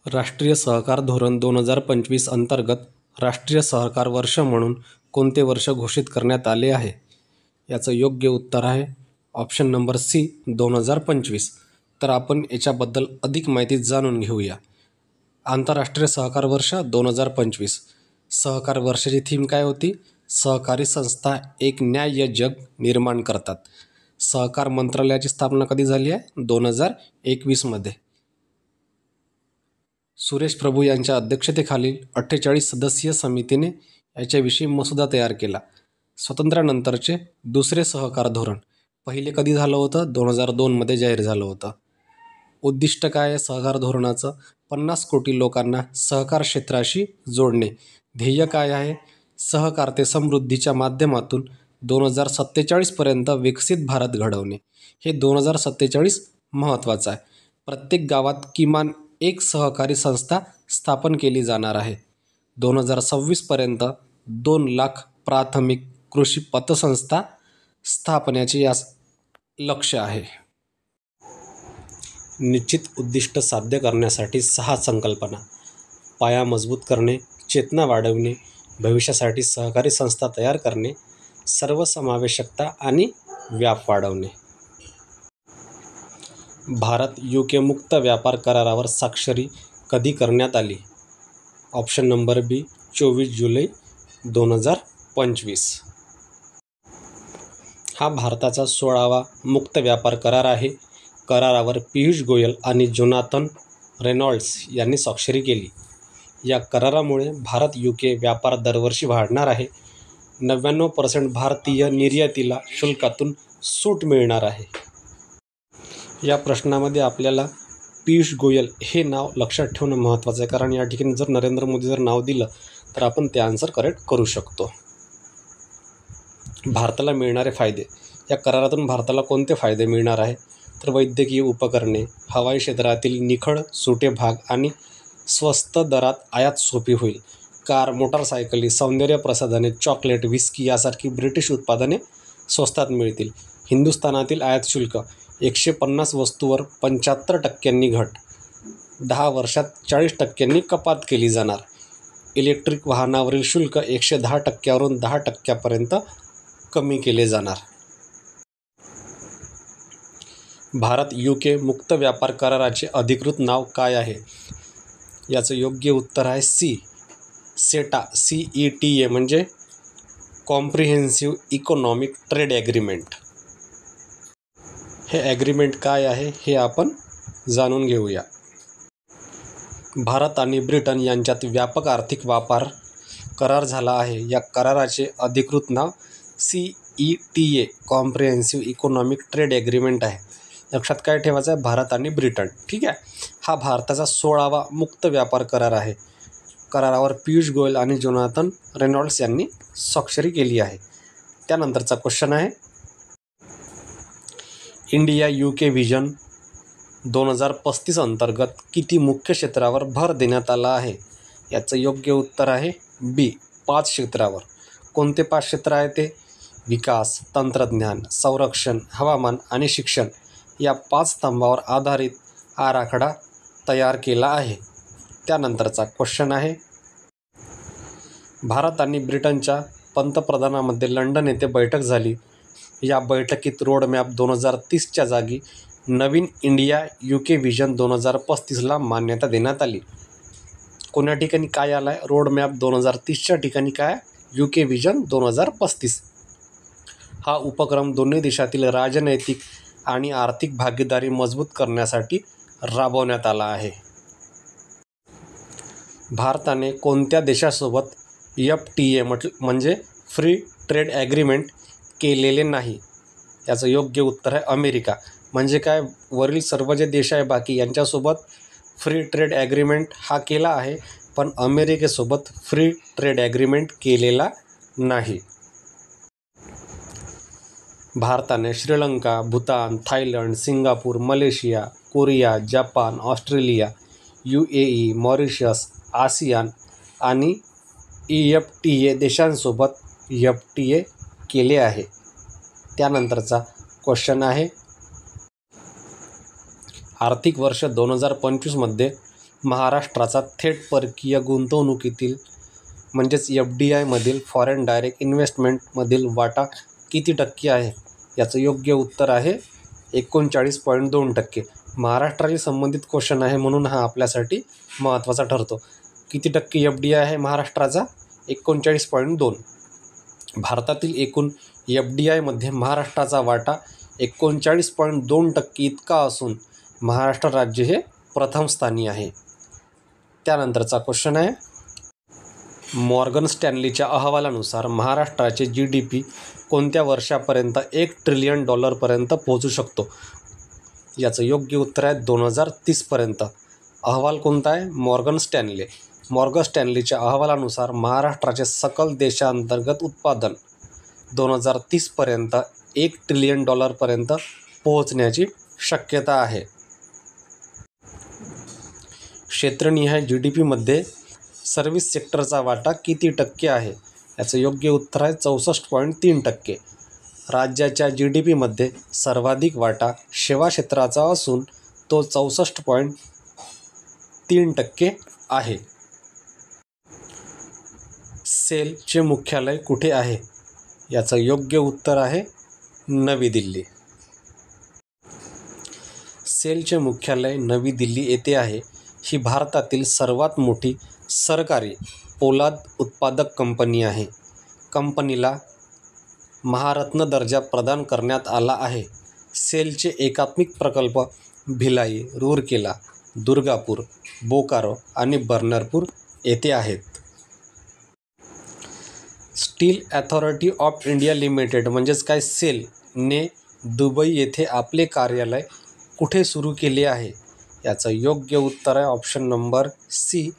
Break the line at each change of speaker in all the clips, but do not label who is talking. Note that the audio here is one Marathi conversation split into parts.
राष्ट्रीय सहकार धोरण 2025 अंतर्गत राष्ट्रीय सहकार वर्ष म्हणून कोणते वर्ष घोषित करण्यात आले आहे? याचं योग्य उत्तर आहे ऑप्शन नंबर सी 2025. तर आपण याच्याबद्दल अधिक माहिती जाणून घेऊया. आंतरराष्ट्रीय सहकार वर्ष 2025. सहकार वर्षाची थीम काय होती? सहकारी संस्था एक न्याय्य जग निर्माण करतात. सहकार मंत्रालयाची स्थापना कधी झाली आहे? 2021 मध्ये. सुरेश प्रभू यांच्या अध्यक्षतेखालील 48 सदस्यीय समितीने याच्याविषयी मसुदा तयार केला. स्वातंत्र्यानंतरचे दुसरे सहकार धोरण. पहिले कधी झालं होतं? 2002 मध्ये जाहीर झालं होतं. उद्दिष्ट काय आहे सहकार धोरणाचं? 50 कोटी लोकांना सहकार क्षेत्राशी जोडणे. ध्येय काय आहे? सहकार ते समृद्धीच्या माध्यमातून 2047 पर्यंत विकसित भारत घडवणे. हे 2047 महत्त्वाचं आहे. प्रत्येक गावात किमान एक सहकारी संस्था स्थापन केली जाणार आहे. 2026 पर्यंत 2 लाख प्राथमिक कृषी पतसंस्था स्थापनेचे यास लक्ष्य आहे. निश्चित उद्दिष्ट साध्य करण्यासाठी 6 संकल्पना. पाया मजबूत करणे, चेतना वाढवणे, भविष्यासाठी सहकारी संस्था तयार करणे, सर्वसमावेशकता आणि व्याप वाढवणे. भारत UK मुक्त व्यापार करारावर स्वाक्षरी कधी करण्यात आली? ऑप्शन नंबर बी 24 जुलै 2025. हा भारताचा 16वा मुक्त व्यापार करार आहे. करारावर पीयूष गोयल आणि जोनाथन रेनॉल्ड्स यांनी स्वाक्षरी केली. या करारामुळे भारत UK व्यापार दरवर्षी वाढणार आहे. 99% भारतीय निर्यातीला शुल्कातून सूट मिळणार आहे. या प्रश्नामध्ये आपल्याला पीयूष गोयल हे नाव लक्षात ठेवणं महत्त्वाचं आहे, कारण या ठिकाणी जर नरेंद्र मोदी जर नाव दिलं तर आपण ते आन्सर करेक्ट करू शकतो. भारताला मिळणारे फायदे. या करारातून भारताला कोणते फायदे मिळणार आहे? तर वैद्यकीय उपकरणे, हवाई क्षेत्रातील निखळ सुटे भाग आणि स्वस्त दरात आयात सोपी होईल. कार, मोटारसायकली, सौंदर्य प्रसाधने, चॉकलेट, व्हिस्की यासारखी ब्रिटिश उत्पादने स्वस्तात मिळतील. हिंदुस्थानातील आयात शुल्क 150 वस्तूवर 75% घट. 10 वर्षात 40% कपात केली जाणार. इलेक्ट्रिक वाहनावरील शुल्क 110% 10% कमी केले जाणार. भारत UK मुक्त व्यापार कराराचे अधिकृत नाव काय आहे? याचं योग्य उत्तर आहे सी सेटा. CETA म्हणजे कॉम्प्रिहेन्सिव्ह इकॉनॉमिक ट्रेड ॲग्रीमेंट. हे ॲग्रीमेंट काय आहे हे आपण जाणून घेऊया. भारत आणि ब्रिटन यांच्यात व्यापक आर्थिक व्यापार करार झाला आहे. या कराराचे अधिकृत नाव CETA comprehensive economic trade agreement आहे. लक्षात काय ठेवायचं आहे? भारत आणि ब्रिटन. ठीक आहे. हा भारताचा 16वा मुक्त व्यापार करार आहे. करारावर पीयूष गोयल आणि जोनाथन रेनॉल्ड्स यांनी स्वाक्षरी केली आहे. त्यानंतरचा क्वेश्चन आहे इंडिया UK व्हिजन 2035 अंतर्गत किती मुख्य क्षेत्रावर भर देण्यात आला आहे? याचं योग्य उत्तर आहे बी 5 क्षेत्रावर. कोणते 5 क्षेत्र आहे ते? विकास, तंत्रज्ञान, संरक्षण, हवामान आणि शिक्षण या 5 स्तंभावर आधारित आराखडा तयार केला आहे. त्यानंतरचा क्वेश्चन आहे भारत आणि ब्रिटनच्या पंतप्रधानांमध्ये लंडन येथे बैठक झाली. या बैठकीत रोडमॅप 2030च्या जागी नवीन इंडिया UK व्हिजन 2035ला मान्यता देण्यात आली. कोण्या ठिकाणी काय आलं आहे? रोडमॅप 2030च्या ठिकाणी काय? UK vision 2035. हा उपक्रम दोन्ही देशातील राजनैतिक आणि आर्थिक भागीदारी मजबूत करण्यासाठी राबवण्यात आला आहे. भारताने कोणत्या देशासोबत FTA म्हणजे फ्री ट्रेड ॲग्रीमेंट केलेले नाही? याचं योग्य उत्तर आहे अमेरिका. म्हणजे काय? वरील सर्व जे देश आहे बाकी यांच्यासोबत फ्री ट्रेड ॲग्रीमेंट हा केला आहे, पण अमेरिकेसोबत फ्री ट्रेड ॲग्रीमेंट केलेला नाही. भारताने Sri Lanka, Bhutan, Thailand, Singapore, Malaysia, Korea, Japan, Australia, UAE, Mauritius, ASEAN आणि EFTA देशांसोबत FTA केले आहे. त्यानंतरचा क्वेश्चन आहे आर्थिक वर्ष 2025 मध्ये महाराष्ट्राचा थेट परकीय गुंतवणुकीतील म्हणजेच FDI मधील फॉरेन डायरेक्ट इन्व्हेस्टमेंटमधील वाटा किती टक्के आहे? याचं योग्य उत्तर आहे 39.2%. महाराष्ट्राशी संबंधित क्वेश्चन आहे म्हणून हा आपल्यासाठी महत्त्वाचा ठरतो. किती टक्के FDI आहे महाराष्ट्राचा? 39.2. भारतातील एकूण FDI मध्ये महाराष्ट्राचा वाटा 39.2% इतका असून महाराष्ट्र राज्य हे प्रथम स्थानी आहे. त्यानंतरचा क्वेश्चन आहे, मॉर्गन स्टॅनलीच्या अहवालानुसार महाराष्ट्राचे GDP कोणत्या वर्षापर्यंत $1 ट्रिलियन पोहोचू शकतो? याचं योग्य उत्तर आहे 2030 पर्यंत. अहवाल कोणता आहे? Morgan Stanley. मॉर्गन स्टॅनलीच्या अहवालानुसार महाराष्ट्राचे सकल देशांतर्गत उत्पादन 2030 पर्यंत $1 ट्रिलियन पर्यंत पोहोचण्याची शक्यता आहे. क्षेत्रनिहाय GDP मध्ये सर्व्हिस सेक्टरचा वाटा किती टक्के आहे? याचं योग्य उत्तर आहे 64.3%. राज्याच्या GDP मध्ये सर्वाधिक वाटा सेवा क्षेत्राचा असून तो 64.3% आहे. सेलचे मुख्यालय कुठे आहे? याचं योग्य उत्तर आहे नवी दिल्ली. सेलचे मुख्यालय नवी दिल्ली येथे आहे. ही भारतातील सर्वात मोठी सरकारी पोलाद उत्पादक कंपनी आहे. कंपनीला महारत्न दर्जा प्रदान करण्यात आला आहे. सेलचे एकात्मिक प्रकल्प भिलाई, रूरकेला, दुर्गापूर, बोकारो आणि बर्नरपूर येथे आहेत. Steel authority of India limited म्हणजेच काय सेलने दुबई येथे आपले कार्यालय कुठे सुरू केले आहे? याचं योग्य उत्तर आहे ऑप्शन नंबर सी,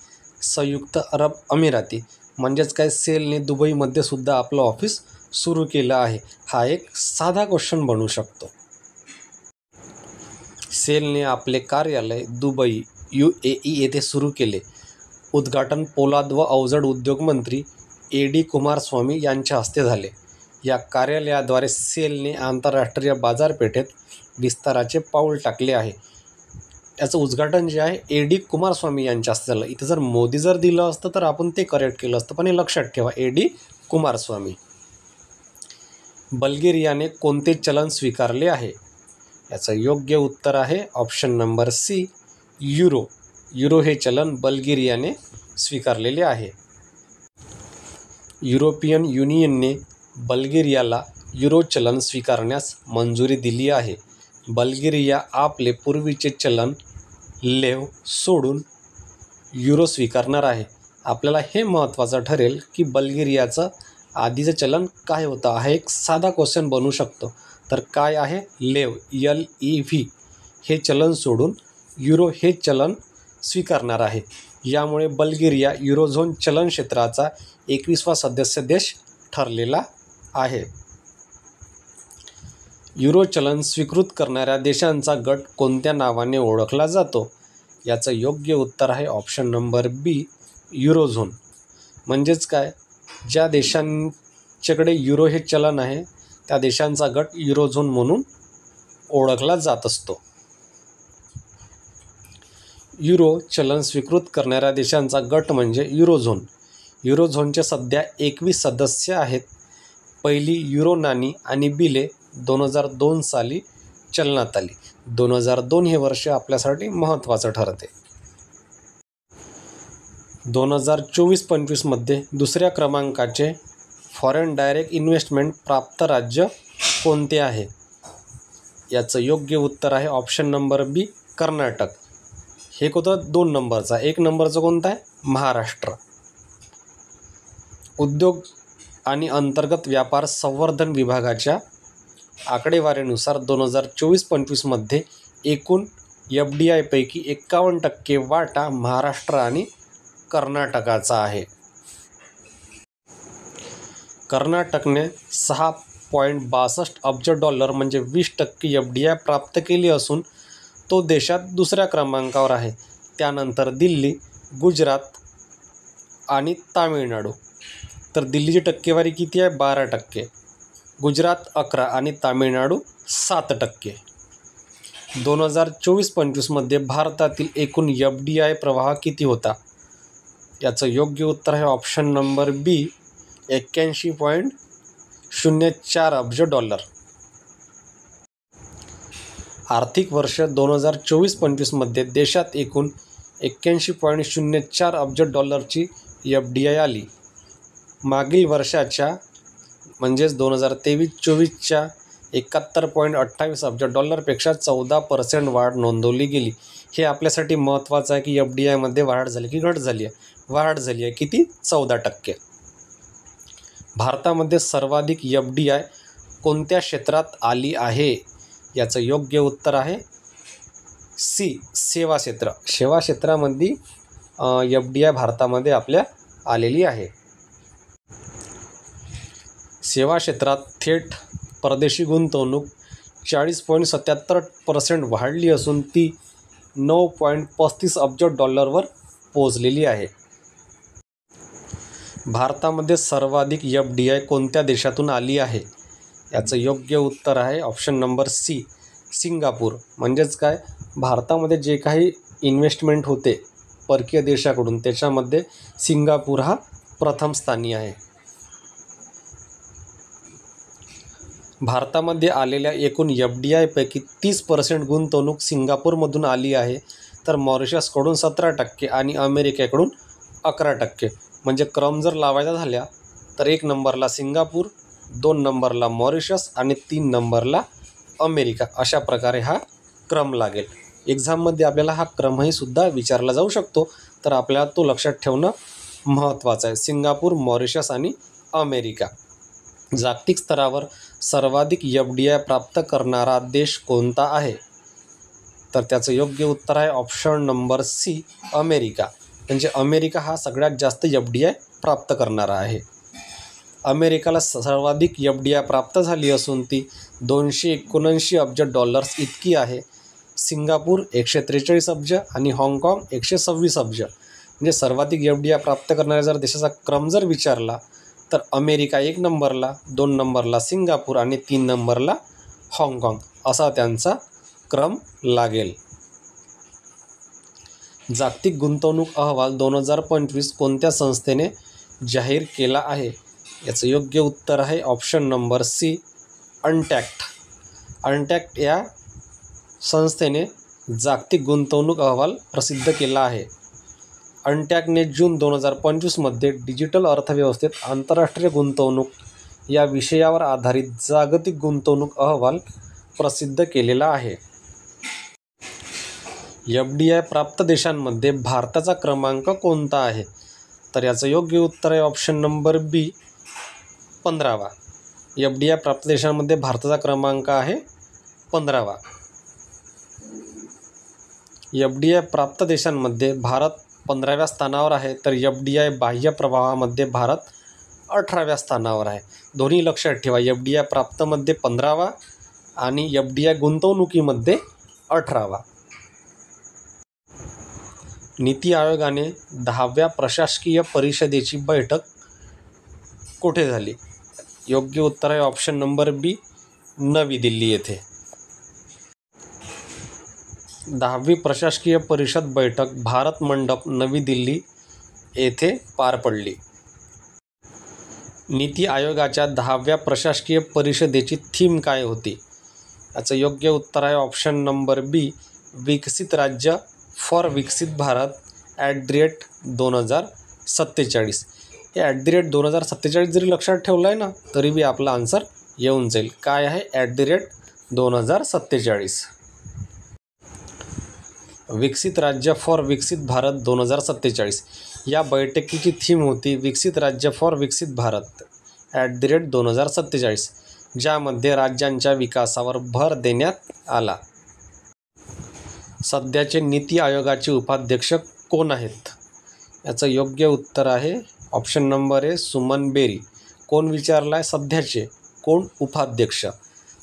संयुक्त अरब अमिराती. म्हणजेच काय सेलने दुबईमध्ये सुद्धा आपलं ऑफिस सुरू केलं आहे. हा एक साधा क्वेश्चन बनू शकतो. सेलने आपले कार्यालय दुबई UAE येथे सुरू केले. उद्घाटन पोलाद व अवजड उद्योग मंत्री AD कुमारस्वामी यांच्या हस्ते झाले. या कार्यालयाद्वारे सेलने आंतरराष्ट्रीय बाजारपेठेत विस्ताराचे पाऊल टाकले आहे. याचं उद्घाटन जे आहे AD कुमारस्वामी यांच्या हस्ते झालं. इथं जर मोदी जर दिलं असतं तर आपण ते करेक्ट केलं असतं, पण हे लक्षात ठेवा AD कुमारस्वामी. बल्गेरियाने कोणते चलन स्वीकारले आहे? याचं योग्य उत्तर आहे option number C, euro. Euro हे चलन बल्गेरियाने स्वीकारलेले आहे. युरोपियन युनियनने बल्गेरियाला युरो चलन स्वीकारण्यास मंजुरी दिली आहे. बल्गेरिया आपले पूर्वीचे चलन लेव सोडून युरो स्वीकारणार आहे. आपल्याला हे महत्त्वाचं ठरेल की बल्गेरियाचं आधीचं चलन काय होतं. हा एक साधा क्वेश्चन बनू शकतो. तर काय आहे? लेव, LEV हे चलन सोडून युरो हे चलन स्वीकारणार आहे. यामुळे बल्गेरिया युरोझोन चलन क्षेत्राचा 21वा सदस्य देश ठरलेला आहे. युरो चलन स्वीकृत करणाऱ्या देशांचा गट कोणत्या नावाने ओळखला जातो? याचं योग्य उत्तर आहे ऑप्शन नंबर बी, युरोझोन. म्हणजेच काय, ज्या देशांच्याकडे युरो हे चलन आहे त्या देशांचा गट युरोझोन म्हणून ओळखला जात असतो. युरो चलन स्वीकृत करणाऱ्या देशांचा गट म्हणजे युरोझोन. युरोझोनचे सध्या 21 सदस्य आहेत. पहिली युरो नाणी आणि बिले 2002 साली चलनात आली. 2002 हे वर्ष आपल्यासाठी महत्त्वाचं ठरते. 2024-25 मध्ये दुसऱ्या क्रमांकाचे फॉरेन डायरेक्ट इन्व्हेस्टमेंट प्राप्त राज्य कोणते आहे? याचं योग्य उत्तर आहे ऑप्शन नंबर बी, कर्नाटक. हे कोणतं 2 नंबरचा, 1 नंबरचं कोणतं आहे? महाराष्ट्र. उद्योग आणि अंतर्गत व्यापार संवर्धन विभागाच्या आकडेवारीनुसार 2024-25 मध्ये एकूण FDI पैकी 51% वाटा महाराष्ट्र आणि कर्नाटकाचा आहे. कर्नाटकने $6.62 अब्ज म्हणजे 20% FDI प्राप्त केली असून तो देशात दुसऱ्या क्रमांकावर आहे. त्यानंतर दिल्ली, गुजरात आणि तामिळनाडू. तर दिल्लीची टक्केवारी किती आहे? 12%, गुजरात 11% आणि तामिळनाडू 7%. 2024-25मध्ये भारतातील एकूण FDI प्रवाह किती होता? याचं योग्य उत्तर आहे ऑप्शन नंबर बी, 81.04 अब्ज डॉलर. आर्थिक वर्ष 2024-25मध्ये देशात एकूण 81.04 अब्ज डॉलरची FDI आली. मागील वर्षाच्या म्हणजेच 2023-24च्या 71.28 अब्ज डॉलरपेक्षा 14% वाढ नोंदवली गेली. हे आपल्यासाठी महत्त्वाचं आहे की FDI मध्ये वाढ झाली की घट झाली आहे? वाढ झाली आहे. किती? 14%. भारतामध्ये सर्वाधिक FDI कोणत्या क्षेत्रात आली आहे? याचं योग्य उत्तर आहे सी, सेवा क्षेत्र. सेवा क्षेत्रामध्ये FDI भारतामध्ये आपल्या आलेली आहे. सेवा क्षेत्रात थेट परदेशी गुंतवणूक 40.77% वाढली असून ती 9.35 अब्ज डॉलरवर पोहोचलेली आहे. भारतामध्ये सर्वाधिक FDI कोणत्या देशातून आली आहे? याचं योग्य उत्तर आहे ऑप्शन नंबर सी, सिंगापूर. म्हणजेच काय, भारतामध्ये जे काही इन्व्हेस्टमेंट होते परकीय देशाकडून त्याच्यामध्ये सिंगापूर हा प्रथम स्थानी आहे. भारतामध्ये आलेल्या एकूण FDI पैकी 30% गुंतवणूक सिंगापूरमधून आली आहे, तर मॉरिशसकडून 17% आणि अमेरिकेकडून 11%. म्हणजे क्रम जर लावायचा झाल्या तर 1 नंबरला सिंगापूर, 2 नंबरला मॉरिशस आणि 3 नंबरला अमेरिका. अशा प्रकारे हा क्रम लागेल. एक्झाममध्ये आपल्याला हा क्रमही सुद्धा विचारला जाऊ शकतो, तर आपल्याला तो लक्षात ठेवणं महत्त्वाचं आहे. सिंगापूर, मॉरिशस आणि अमेरिका. जागतिक स्तरावर सर्वाधिक FDI प्राप्त करणारा देश कोणता आहे? तर त्याचं योग्य उत्तर आहे ऑप्शन नंबर सी, अमेरिका. म्हणजे अमेरिका हा सगळ्यात जास्त FDI प्राप्त करणारा आहे. अमेरिकेला सर्वाधिक FDI प्राप्त झाली असून ती 279 अब्ज डॉलर्स इतकी आहे. सिंगापूर 143 अब्ज आणि हाँगकाँग 126 अब्ज. म्हणजे सर्वाधिक FDI प्राप्त करणाऱ्या जर देशाचा क्रम जर विचारला तर अमेरिका 1 नंबरला, 2 नंबरला सिंगापूर आणि 3 नंबरला हाँगकाँग असा त्यांचा क्रम लागेल. जागतिक गुंतवणूक अहवाल 2025 कोणत्या संस्थेने जाहीर केला आहे? याचं योग्य उत्तर आहे ऑप्शन नंबर सी, अनटॅक्ट. अनटॅक्ट या संस्थेने जागतिक गुंतवणूक अहवाल प्रसिद्ध केला आहे. अनटॅक्टने जून 2025मध्ये डिजिटल अर्थव्यवस्थेत आंतरराष्ट्रीय गुंतवणूक या विषयावर आधारित जागतिक गुंतवणूक अहवाल प्रसिद्ध केलेला आहे. FDI प्राप्त देशांमध्ये भारताचा क्रमांक कोणता आहे? तर याचं योग्य उत्तर आहे ऑप्शन नंबर बी, 15वा. FDI प्राप्त देशांमध्ये भारताचा क्रमांक आहे 15वा. FDI प्राप्त देशांमध्ये भारत 15व्या स्थानावर आहे, तर FDI बाह्य प्रवाहामध्ये भारत 18व्या स्थानावर आहे. दोन्ही लक्षात ठेवा, FDI प्राप्तमध्ये 15वा आणि FDI गुंतवणुकीमध्ये 18वा. नीती आयोगाने 10व्या प्रशासकीय परिषदेची बैठक कुठे झाली? योग्य उत्तर आहे ऑप्शन नंबर बी, नवी दिल्ली येथे. 10वी प्रशासकीय परिषद बैठक भारत मंडप, नवी दिल्ली येथे पार पडली. नीती आयोगाच्या 10व्या प्रशासकीय परिषदेची थीम काय होती? याचं योग्य उत्तर आहे ऑप्शन नंबर बी, विकसित राज्य फॉर विकसित भारत @2047. हे @2047 जरी लक्षात ठेवलं आहे ना तरी बी आपला आन्सर येऊन जाईल. काय आहे? @2047. विकसित राज्य फॉर विकसित भारत 2047. या बैठकीची थीम होती विकसित राज्य फॉर विकसित भारत @2047, ज्यामध्ये राज्यांच्या विकासावर भर देण्यात आला. सध्याचे नीती आयोगाचे उपाध्यक्ष कोण आहेत? याचं योग्य उत्तर आहे option number A, Suman Bery. कोण विचारला आहे? सध्याचे. कोण? उपाध्यक्ष.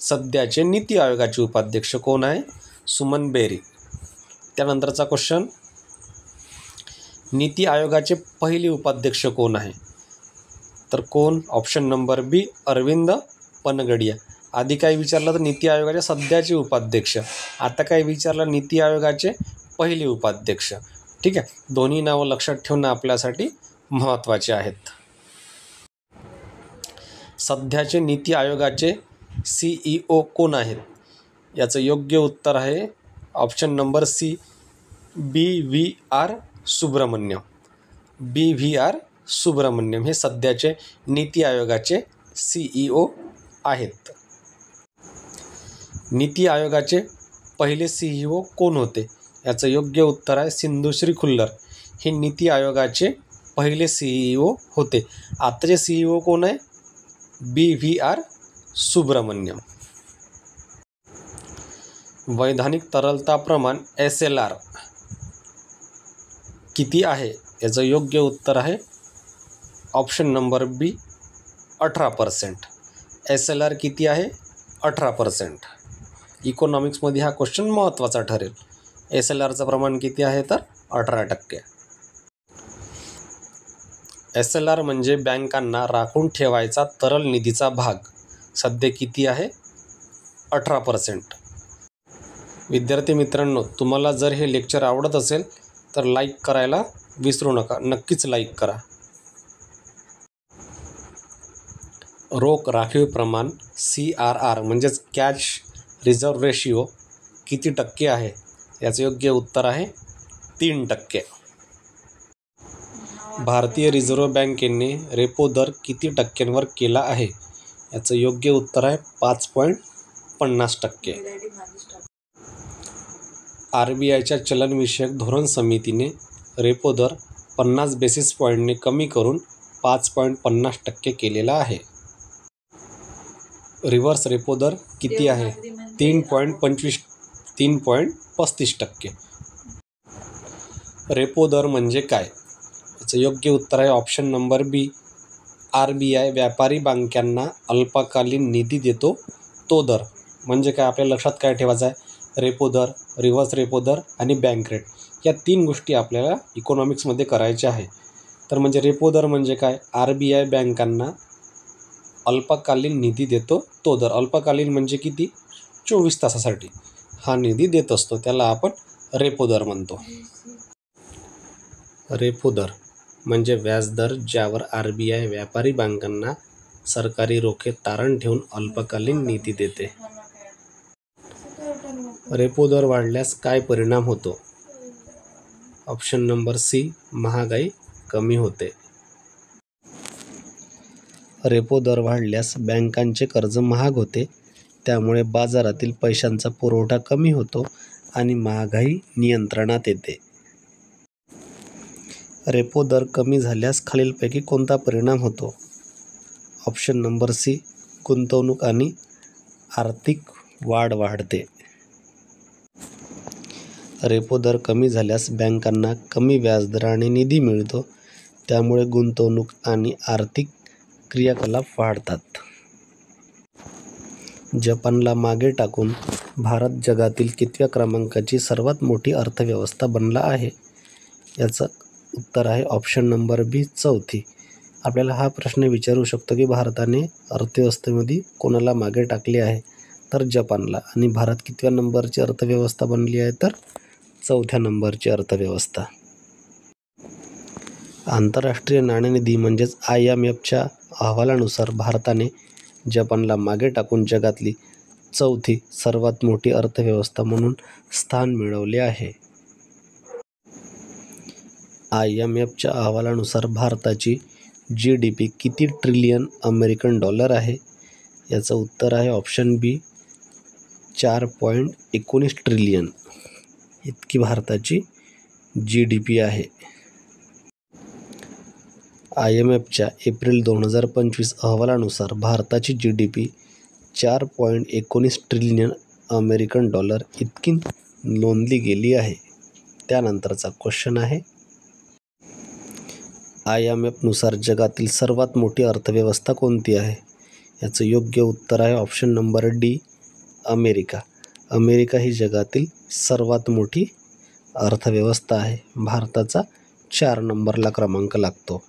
सध्याचे नीती आयोगाचे उपाध्यक्ष कोण आहे? सुमन बेरी. त्यानंतरचा क्वेश्चन, नीती आयोगाचे पहिले उपाध्यक्ष कोण आहे? तर कोण? ऑप्शन नंबर बी, अरविंद पनगडिया. आधी काय विचारलं तर नीती आयोगाचे सध्याचे उपाध्यक्ष, आता काय विचारलं नीती आयोगाचे पहिले उपाध्यक्ष. ठीक आहे, दोन्ही नावं लक्षात ठेवणं आपल्यासाठी महत्त्वाचे आहेत. सध्याचे नीती आयोगाचे CEO कोण आहेत? याचं योग्य उत्तर आहे option number C, BVR Subrahmanyam. BVR Subrahmanyam हे सध्याचे नीती आयोगाचे CEO आहेत. नीती आयोगाचे पहिले CEO कोण होते? याचं योग्य उत्तर आहे सिंधुश्री खुल्लर. हे नीती आयोगाचे पहिले CEO होते. आताचे CEO कोण आहे? BVR सुब्रमण्यम. वैधानिक तरलता प्रमाण SLR किती आहे? याचं योग्य उत्तर आहे ऑप्शन नंबर बी, 18%. SLR किती आहे? 18%. इकॉनॉमिक्समध्ये हा क्वेश्चन महत्त्वाचा ठरेल. SLRचं प्रमाण किती आहे तर 18%. SLR म्हणजे बँकांना राखून ठेवायचा तरल निधीचा भाग. सध्या किती आहे? 18%. विद्यार्थी मित्रांनो, तुम्हाला जर हे लेक्चर आवडत असेल तर लाईक करायला विसरू नका. नक्कीच लाईक करा. रोख राखीव प्रमाण CRR म्हणजेच कॅश रिझर्व्ह रेशिओ किती टक्के आहे? याचं योग्य उत्तर आहे 3%. भारतीय रिझर्व्ह बँकेने रेपो दर किती टक्क्यांवर केला आहे? याचं योग्य उत्तर आहे 5.50%. RBIच्या चलनविषयक धोरण समितीने रेपो दर 50 बेसिस पॉईंटने कमी करून 5.50% केलेला आहे. रिव्हर्स रेपो दर किती आहे? 3.35%. रेपो दर म्हणजे काय? याचं योग्य उत्तर आहे ऑप्शन नंबर बी, RBI व्यापारी बँकांना अल्पकालीन निधी देतो तो दर. म्हणजे काय? आपल्या लक्षात काय ठेवायचं आहे? रेपो दर, रिव्हर्स रेपो दर आणि बँक रेट या 3 गोष्टी आपल्याला इकॉनॉमिक्समध्ये करायच्या आहे. तर म्हणजे रेपो दर म्हणजे काय? RBI बँकांना अल्पकालीन निधी देतो तो दर. अल्पकालीन म्हणजे किती? 24 तासासाठी हा निधी देत असतो, त्याला आपण रेपो दर म्हणतो. रेपो दर म्हणजे व्याजदर ज्यावर RBI व्यापारी बँकांना सरकारी रोखे तारण ठेवून अल्पकालीन निधी देते. रेपो दर वाढल्यास काय परिणाम होतो? ऑप्शन नंबर सी, महागाई कमी होते. रेपो दर वाढल्यास बँकांचे कर्ज महाग होते, त्यामुळे बाजारातील पैशांचा पुरवठा कमी होतो आणि महागाई नियंत्रणात येते. रेपो दर कमी झाल्यास खालीलपैकी कोणता परिणाम होतो? ऑप्शन नंबर सी, गुंतवणूक आणि आर्थिक वाढ वाढते. रेपो दर कमी झाल्यास बँकांना कमी व्याजदराने निधी मिळतो, त्यामुळे गुंतवणूक आणि आर्थिक क्रियाकलाप वाढतात. जपानला मागे टाकून भारत जगातील कितव्या क्रमांकाची सर्वात मोठी अर्थव्यवस्था बनला आहे? याचं उत्तर आहे ऑप्शन नंबर बी, 4थी. आपल्याला हा प्रश्न विचारू शकतो की भारताने अर्थव्यवस्थेमध्ये कोणाला मागे टाकले आहे? तर जपानला. आणि भारत कितव्या नंबरची अर्थव्यवस्था बनली आहे? तर 4थ्या नंबरची अर्थव्यवस्था. आंतरराष्ट्रीय नाणेनिधी म्हणजेच IMFच्या अहवालानुसार भारताने जपानला मागे टाकून जगातली 4थी सर्वात मोठी अर्थव्यवस्था म्हणून स्थान मिळवले आहे. IMFच्या अहवालानुसार भारताची GDP किती ट्रिलियन अमेरिकन डॉलर आहे? याचं उत्तर आहे ऑप्शन बी, 4.19 ट्रिलियन इतकी भारताची GDP आहे. IMFच्या एप्रिल 2025 अहवालानुसार भारताची GDP 4.19 ट्रिलियन अमेरिकन डॉलर इतकी नोंदली गेली आहे. त्यानंतरचा क्वेश्चन आहे, IMFनुसार जगातील सर्वात मोठी अर्थव्यवस्था कोणती आहे? याचं योग्य उत्तर आहे option number D, America. America ही जगातील सर्वात मोठी अर्थव्यवस्था आहे. भारताचा 4 नंबरला क्रमांक लागतो.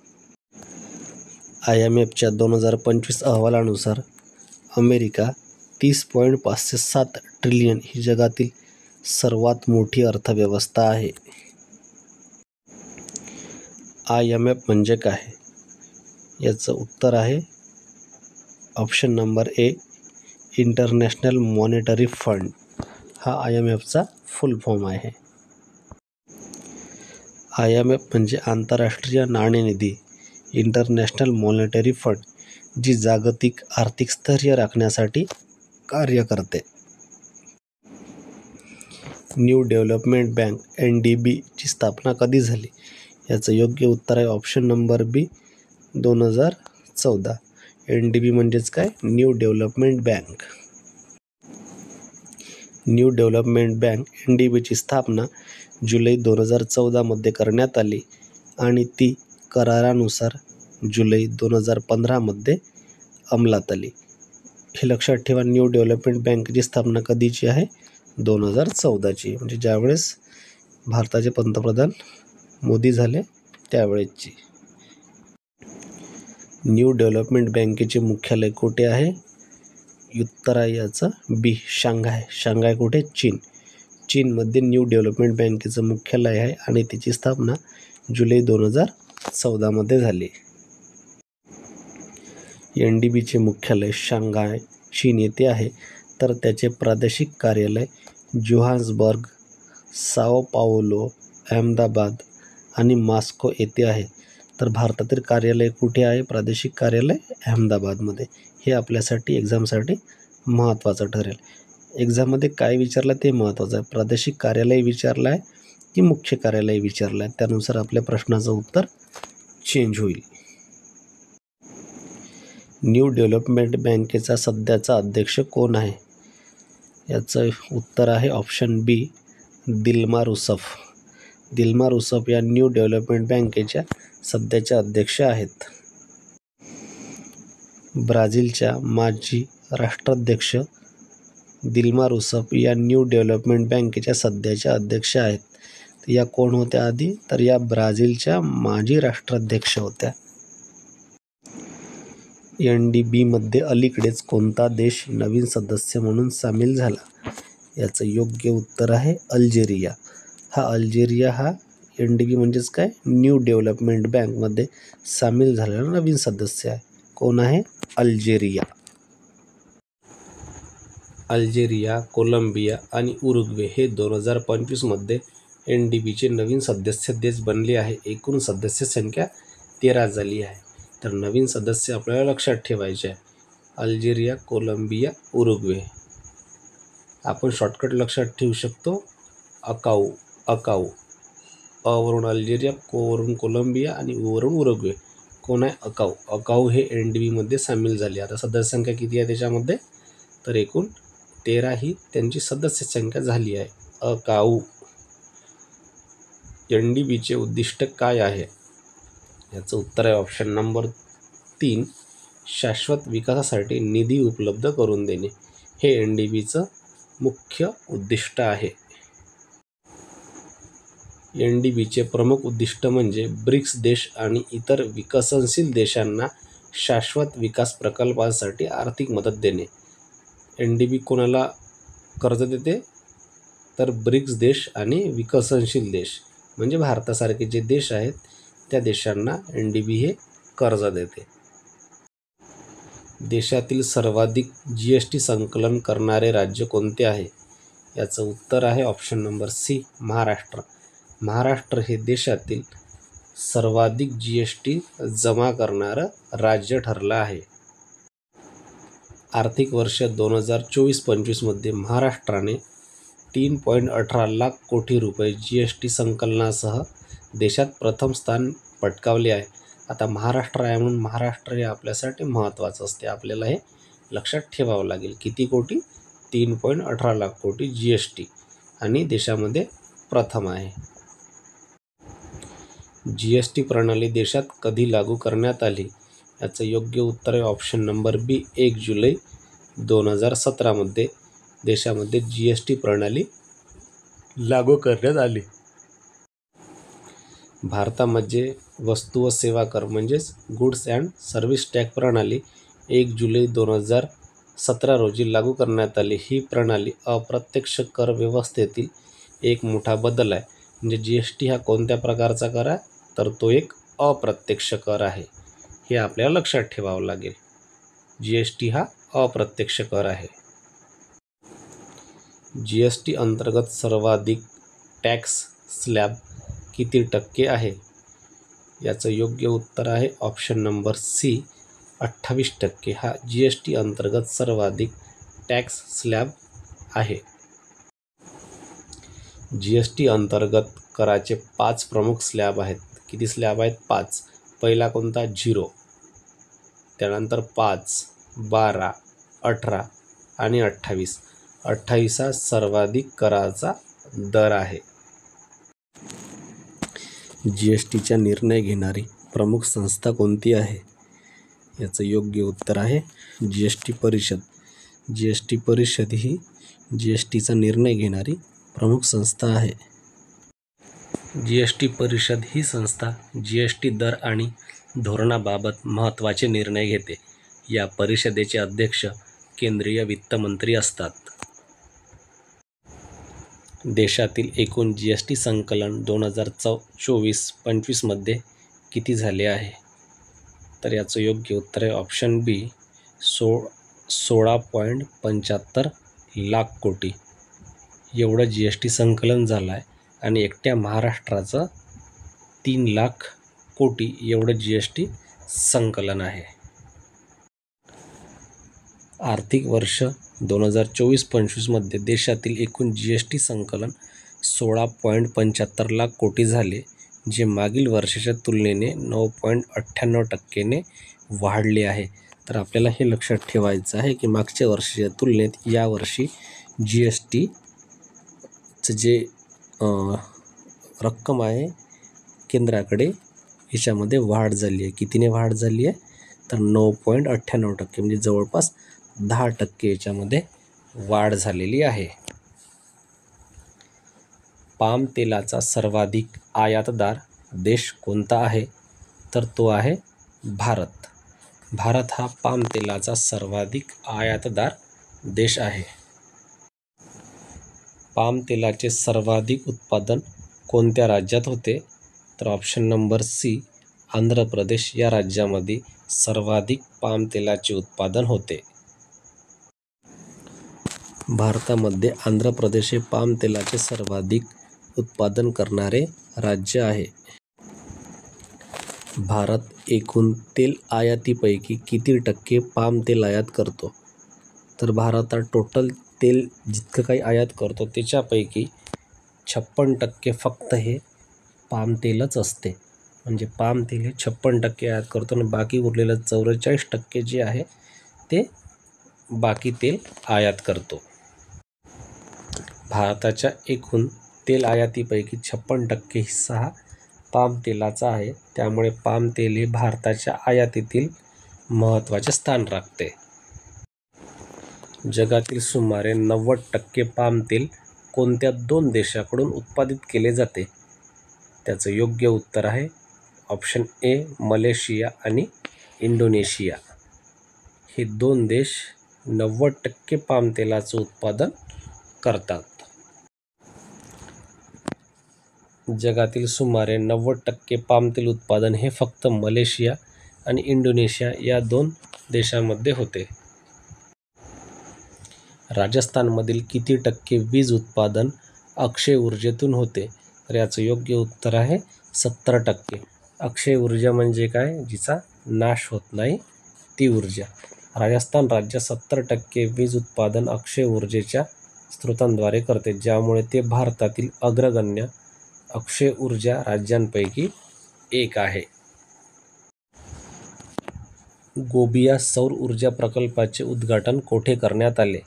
IMFच्या 2025 अहवालानुसार अमेरिका 30.507 ट्रिलियन ही जगातील सर्वात मोठी अर्थव्यवस्था आहे. IMF म्हणजे काय? याचं उत्तर आहे ऑप्शन नंबर ए, इंटरनॅशनल मॉनिटरी फंड. हा IMFचा फुल फॉर्म आहे. IMF म्हणजे आंतरराष्ट्रीय नाणेनिधी, इंटरनॅशनल मॉनिटरी फंड, जी जागतिक आर्थिक स्थैर्य राखण्यासाठी कार्य करते. न्यू डेव्हलपमेंट बँक NDB ची स्थापना कधी झाली? याचं योग्य उत्तर आहे ऑप्शन नंबर बी, 2014. NDB म्हणजेच काय? New development bank. New development bank NDB ची स्थापना जुलै 2014 मध्ये करण्यात आली आणि ती करारानुसार जुलै 2015 मध्ये अंमलात आली. हे लक्षात ठेवा, न्यू डेव्हलपमेंट बँकेची स्थापना कधीची आहे? 2014ची, म्हणजे ज्यावेळेस भारताचे पंतप्रधान मोदी झाले त्यावेळेसची. न्यू डेव्हलपमेंट बँकेचे मुख्यालय कुठे आहे? उत्तर आहे याचं बी, शांघाय. शांघाय कुठे? चीन. चीनमध्ये न्यू डेव्हलपमेंट बँकेचं मुख्यालय आहे आणि तिची स्थापना जुलै 2014 मध्ये झाली. NDBचे मुख्यालय शांघाय, चीन येथे आहे, तर त्याचे प्रादेशिक कार्यालय जोहान्सबर्ग, साओ पाउलो, अहमदाबाद आणि मॉस्को येथे आहे. तर भारतातील कार्यालय कुठे आहे? प्रादेशिक कार्यालय अहमदाबादमध्ये. हे आपल्यासाठी एक्झामसाठी महत्त्वाचं ठरेल. एक्झाममध्ये काय विचारलं ते महत्त्वाचं आहे. प्रादेशिक कार्यालय विचारलं आहे की मुख्य कार्यालय विचारलं आहे, त्यानुसार आपल्या प्रश्नाचं उत्तर चेंज होईल. न्यू डेव्हलपमेंट बँकेचा सध्याचा अध्यक्ष कोण आहे? याचं उत्तर आहे ऑप्शन बी, दिल्मा रूसफ. दिल्मा रूसफ या न्यू डेव्हलपमेंट बँकेच्या सध्याच्या अध्यक्ष आहेत. ब्राझीलच्या माजी राष्ट्राध्यक्ष दिल्मा रूसफ या न्यू डेव्हलपमेंट बँकेच्या सध्याच्या अध्यक्ष आहेत. या कोण होत्या आधी? तर या ब्राझीलच्या माजी राष्ट्राध्यक्ष होत्या. NDB मध्ये अलीकडेच कोणता देश नवीन सदस्य म्हणून सामील झाला? याचं योग्य उत्तर आहे अल्जेरिया. अल्जेरिया हा NDB म्हणजेच काय? न्यू डेव्हलपमेंट बँकमध्ये सामील झालेला नवीन सदस्य आहे. कोण आहे? अल्जेरिया. अल्जेरिया, कोलंबिया आणि उरुग्वे हे 2025 मध्ये NDBचे नवीन सदस्य देश बनले आहे. एकूण सदस्य संख्या 13 झाली आहे. तर नवीन सदस्य आपल्याला लक्षात ठेवायचे आहे. Algeria, Colombia, Uruguay. आपण शॉर्टकट लक्षात ठेवू शकतो अकाऊ. अ वरून अल्जेरिया, को वरून कोलंबिया आणि उ वरून उरुग्वे. कोण आहे? अकाऊ. अकाऊ हे NDB मध्ये सामील झाले. आता सदस्य संख्या किती आहे त्याच्यामध्ये? तर एकूण 13 ही त्यांची सदस्य संख्या झाली आहे. अकाऊ. NDBचे उद्दिष्ट काय आहे? याचं उत्तर आहे ऑप्शन नंबर 3, शाश्वत विकासासाठी निधी उपलब्ध करून देणे. हे NDBचं मुख्य उद्दिष्ट आहे. NDBचे प्रमुख उद्दिष्ट म्हणजे ब्रिक्स देश आणि इतर विकसनशील देशांना शाश्वत विकास प्रकल्पांसाठी आर्थिक मदत देणे. NDB कोणाला कर्ज देते? तर ब्रिक्स देश आणि विकसनशील देश म्हणजे भारतासारखे जे देश आहेत त्या देशांना NDB हे कर्ज देते. देशातील सर्वाधिक GST संकलन करणारे राज्य कोणते आहे? याचं उत्तर आहे option number C, Maharashtra. Maharashtra हे देशातील सर्वाधिक GST जमा करणारं राज्य ठरलं आहे. आर्थिक वर्ष 2024-25 मध्ये महाराष्ट्राने 3.18 लाख कोटी रुपये GST संकलनासह देशात प्रथम स्थान पटकावले आहे. आता महाराष्ट्र आहे म्हणून महाराष्ट्र हे आपल्यासाठी महत्त्वाचं असते. आपल्याला हे लक्षात ठेवावं लागेल. किती कोटी? 3.18 लाख कोटी GST आणि देशामध्ये प्रथम आहे. GST प्रणाली देशात कधी लागू करण्यात आली? याचं योग्य उत्तर आहे ऑप्शन नंबर बी, 1 जुलै 2017 मध्ये देशामध्ये GST प्रणाली लागू करण्यात आली. भारतामध्ये वस्तू व सेवा कर म्हणजेच गुड्स अँड सर्व्हिस टॅक्स प्रणाली 1 जुलै 2000 2017 रोजी लागू करण्यात आली. ही प्रणाली अप्रत्यक्ष कर व्यवस्थेतील एक मोठा बदल आहे. म्हणजे GST हा कोणत्या प्रकारचा कर आहे, तर तो एक अप्रत्यक्ष कर आहे. हे आपल्याला लक्षात ठेवावं लागेल. GST हा अप्रत्यक्ष कर आहे. GST अंतर्गत सर्वाधिक टॅक्स स्लॅब किती टक्के आहे? याचं योग्य उत्तर आहे ऑप्शन नंबर सी, 28%. हा GST अंतर्गत सर्वाधिक टॅक्स स्लॅब आहे. GST अंतर्गत कराचे 5 प्रमुख स्लॅब आहेत. किती स्लॅब आहेत? 5. पहिला कोणता? 0, त्यानंतर 5, 12, 18 आणि 28. 28 हा सर्वाधिक कराचा दर आहे. GSTचा निर्णय घेणारी प्रमुख संस्था कोणती आहे? याचं योग्य उत्तर आहे GST परिषद. GST परिषद ही GSTचा निर्णय घेणारी प्रमुख संस्था आहे. GST परिषद ही संस्था GST दर आणि धोरणाबाबत महत्त्वाचे निर्णय घेते. या परिषदेचे अध्यक्ष केंद्रीय वित्तमंत्री असतात. देशातील एकूण GST संकलन 2024-25 मध्ये किती झाले आहे? तर याचं योग्य उत्तर आहे ऑप्शन बी, 16.75 लाख कोटी. एवढं GST संकलन झालं आहे आणि एकट्या महाराष्ट्राचं 3 लाख कोटी एवढं GST संकलन आहे. आर्थिक वर्ष 2024-25 मध्ये देशातील एकूण GST संकलन 16.75 लाख कोटी झाले, जे मागील वर्षाच्या तुलनेने 9.98% वाढले आहे. तर आपल्याला हे लक्षात ठेवायचं आहे की मागच्या वर्षाच्या तुलनेत यावर्षी GSTचं जे रक्कम आहे केंद्राकडे याच्यामध्ये वाढ झाली आहे. कितीने वाढ झाली आहे? तर 9.98%, म्हणजे जवळपास 10% याच्यामध्ये वाढ झालेली आहे. पाम तेलाचा सर्वाधिक आयातदार देश कोणता आहे? तर तो आहे भारत. भारत हा पाम तेलाचा सर्वाधिक आयातदार देश आहे. पाम तेलाचे सर्वाधिक उत्पादन कोणत्या राज्यात होते? तर option number C, Andhra Pradesh या राज्यामध्ये सर्वाधिक पाम तेलाचे उत्पादन होते. भारतामध्ये आंध्र प्रदेश हे पाम तेलाचे सर्वाधिक उत्पादन करणारे राज्य आहे. भारत एकूण तेल आयातीपैकी किती टक्के पाम तेल आयात करतो? तर भारत टोटल तेल जितकं काही आयात करतो त्याच्यापैकी 56% फक्त हे पाम तेलच असते. म्हणजे पाम तेल हे 56% आयात करतो आणि बाकी उरलेलं 44% जे आहे ते बाकी तेल आयात करतो. भारताच्या एकूण तेल आयातीपैकी 56% हिस्सा हा पाम तेलाचा आहे. त्यामुळे पाम तेल हे भारताच्या आयातीतील महत्त्वाचे स्थान राखते. जगातील सुमारे 90% पाम तेल कोणत्या 2 देशाकडून उत्पादित केले जाते? त्याचं योग्य उत्तर आहे ऑप्शन ए, मलेशिया आणि इंडोनेशिया. हे 2 देश 90% पाम तेलाचं उत्पादन करतात. जगातील सुमारे 90% पाम तेल उत्पादन हे फक्त मलेशिया आणि इंडोनेशिया या 2 देशांमध्ये होते. राजस्थानमधील किती टक्के वीज उत्पादन अक्षय ऊर्जेतून होते? तर याचं योग्य उत्तर आहे 70%. अक्षय ऊर्जा म्हणजे काय? जिचा नाश होत नाही ती ऊर्जा. राजस्थान राज्य 70% वीज उत्पादन अक्षय ऊर्जेच्या स्रोतांद्वारे करते, ज्यामुळे ते भारतातील अग्रगण्य अक्षय ऊर्जा राज्यांपैकी एक आहे. गोबिया सौर ऊर्जा प्रकल्पाचे उद्घाटन कोठे करण्यात आले?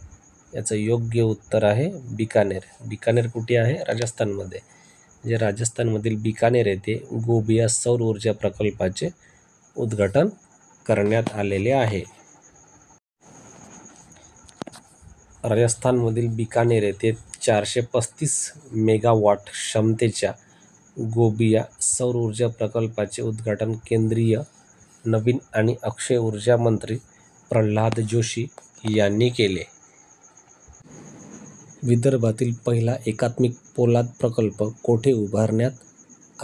याचं योग्य उत्तर आहे बिकानेर. बिकानेर कुठे आहे? राजस्थानमध्ये. जे राजस्थानमधील बिकानेर येथे गोबिया सौर ऊर्जा प्रकल्पाचे उद्घाटन करण्यात आलेले आहे. राजस्थानमधील बिकानेर येथे 435 मेगावॉट क्षमतेच्या गोबिया सौर ऊर्जा प्रकल्पाचे उद्घाटन केंद्रीय नवीन आणि अक्षय ऊर्जा मंत्री प्रल्हाद जोशी यांनी केले. विदर्भातील पहिला एकात्मिक पोलाद प्रकल्प कोठे उभारण्यात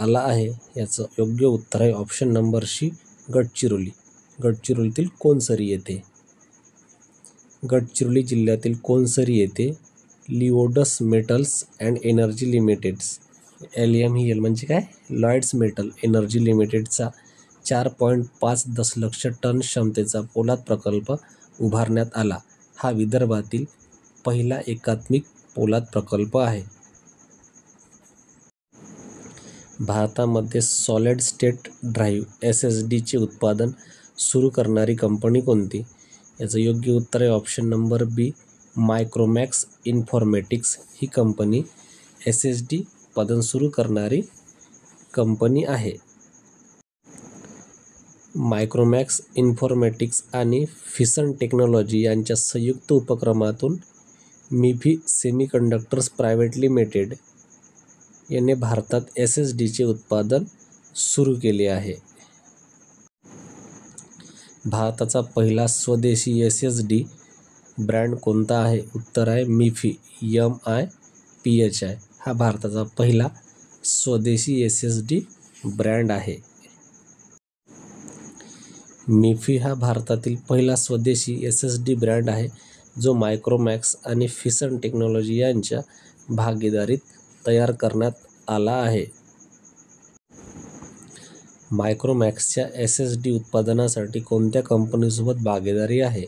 आला आहे? याचं योग्य उत्तर आहे ऑप्शन नंबर सी, गडचिरोली. गडचिरोलीतील कोनसरी येथे. गडचिरोली जिल्ह्यातील कोनसरी येथे Lloyds metals and energy limiteds LMEL म्हणजे काय, लॉयड्स मेटल एनर्जी लिमिटेडचा 4.5 दशलक्ष टन क्षमतेचा पोलाद प्रकल्प उभारण्यात आला. हा विदर्भातील पहिला एकात्मिक पोलाद प्रकल्प आहे. भारतामध्ये सॉलिड स्टेट ड्राईव्ह SSD चे उत्पादन सुरू करणारी कंपनी कोणती? याचं योग्य उत्तर आहे ऑप्शन नंबर बी, मायक्रोमॅक्स इन्फॉर्मॅटिक्स. ही कंपनी SSD उत्पादन सुरू करणारी कंपनी आहे. मायक्रोमॅक्स इन्फॉर्मॅटिक्स आणि फिसन टेक्नॉलॉजी यांच्या संयुक्त उपक्रमातून मिफी सेमीकंडक्टर्स प्रायव्हेट लिमिटेड याने भारतात SSD चे उत्पादन सुरू केले आहे. भारताचा पहिला स्वदेशी SSD ब्रँड कोणता आहे? उत्तर आहे मिफी MIPHI. हा भारताचा पहिला स्वदेशी SSD ब्रँड आहे. मिफी हा भारतातील पहिला स्वदेशी SSD ब्रँड आहे जो मायक्रोमॅक्स आणि फिसन टेक्नॉलॉजी यांच्या भागीदारीत तयार करण्यात आला आहे. मायक्रोमॅक्सच्या SSD उत्पादनासाठी कोणत्या कंपनीसोबत भागीदारी आहे?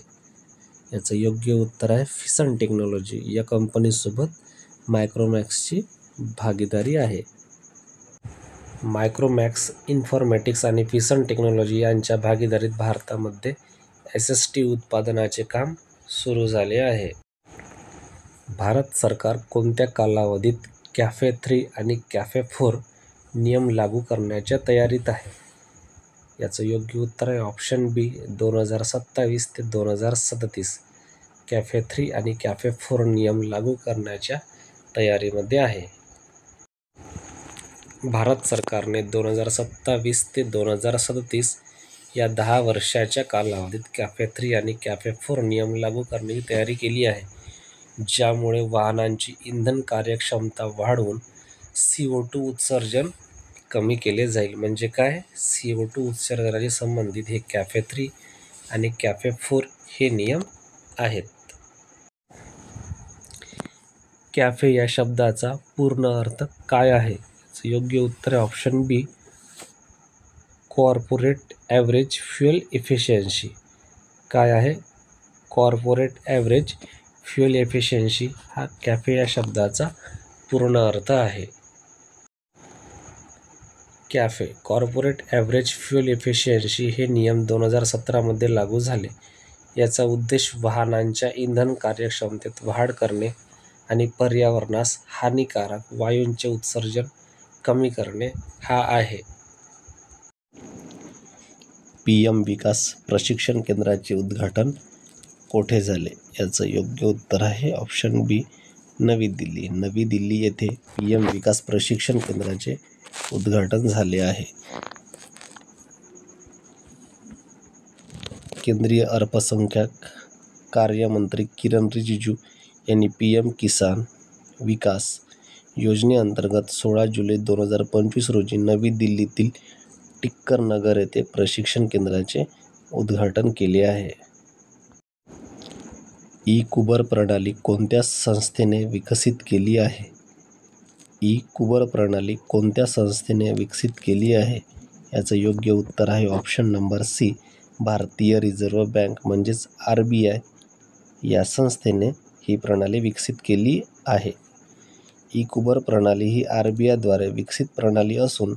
याचं योग्य उत्तर आहे फिसन टेक्नॉलॉजी. या कंपनीसोबत मायक्रोमॅक्सची भागीदारी आहे. मायक्रोमॅक्स इन्फॉर्मॅटिक्स आणि फिसन टेक्नॉलॉजी यांच्या भागीदारीत भारतामध्ये SSD उत्पादनाचे काम सुरू झाले आहे. भारत सरकार कोणत्या कालावधीत कॅफे 3 आणि कॅफे 4 नियम लागू करण्याच्या तयारीत आहे? याचं योग्य उत्तर आहे ऑप्शन बी, 2027 ते 2037. कॅफे 3 आणि कॅफे 4 नियम लागू करण्याच्या तयारीमध्ये आहे. भारत सरकारने 2027 ते 2037 या 10 वर्षाच्या कालावधीत कॅफे 3 आणि कॅफे 4 नियम लागू करण्याची तयारी केली आहे, ज्यामुळे वाहनांची इंधन कार्यक्षमता वाढवून CO2 उत्सर्जन कमी केले जाईल. म्हणजे काय, CO2 उत्सर्जनाशी संबंधित हे कॅफे 3 आणि कॅफे 4 हे नियम आहेत. कॅफे या शब्दाचा पूर्ण अर्थ काय आहे? याचं योग्य उत्तर आहे ऑप्शन बी, कॉर्पोरेट ॲव्हरेज फ्युएल एफिशियन्सी. काय आहे? कॉर्पोरेट ॲव्हरेज फ्युएल एफिशियन्सी हा कॅफे या शब्दाचा पूर्ण अर्थ आहे. Cafe corporate average fuel efficiency हे नियम 2017 मध्ये लागू झाले. याचा उद्देश वाहनांच्या इंधन कार्यक्षमतेत वाढ करणे आणि पर्यावरणास हानिकारक वायूंचे उत्सर्जन कमी करणे हा आहे. PM विकास प्रशिक्षण केंद्राचे उद्घाटन कोठे झाले? याचं योग्य उत्तर आहे ऑप्शन बी, नवी दिल्ली. नवी दिल्ली येथे PM विकास प्रशिक्षण केंद्राचे उद्घाटन झाले आहे. केंद्रीय अल्पसंख्याक कार्य मंत्री किरण रिजिजू यांनी PM किसान विकास योजनेअंतर्गत 16 जुलै 2025 रोजी नवी दिल्लीतील टिक्कर नगर येथे प्रशिक्षण केंद्राचे उद्घाटन केले आहे. ई-कुबर प्रणाली कोणत्या संस्थेने विकसित केली आहे? ई-कुबर प्रणाली कोणत्या संस्थेने विकसित केली आहे? याचं योग्य उत्तर आहे ऑप्शन नंबर सी, भारतीय रिझर्व्ह बँक म्हणजेच RBI या संस्थेने ही प्रणाली विकसित केली आहे. ई-कुबर प्रणाली ही RBI द्वारे विकसित प्रणाली असून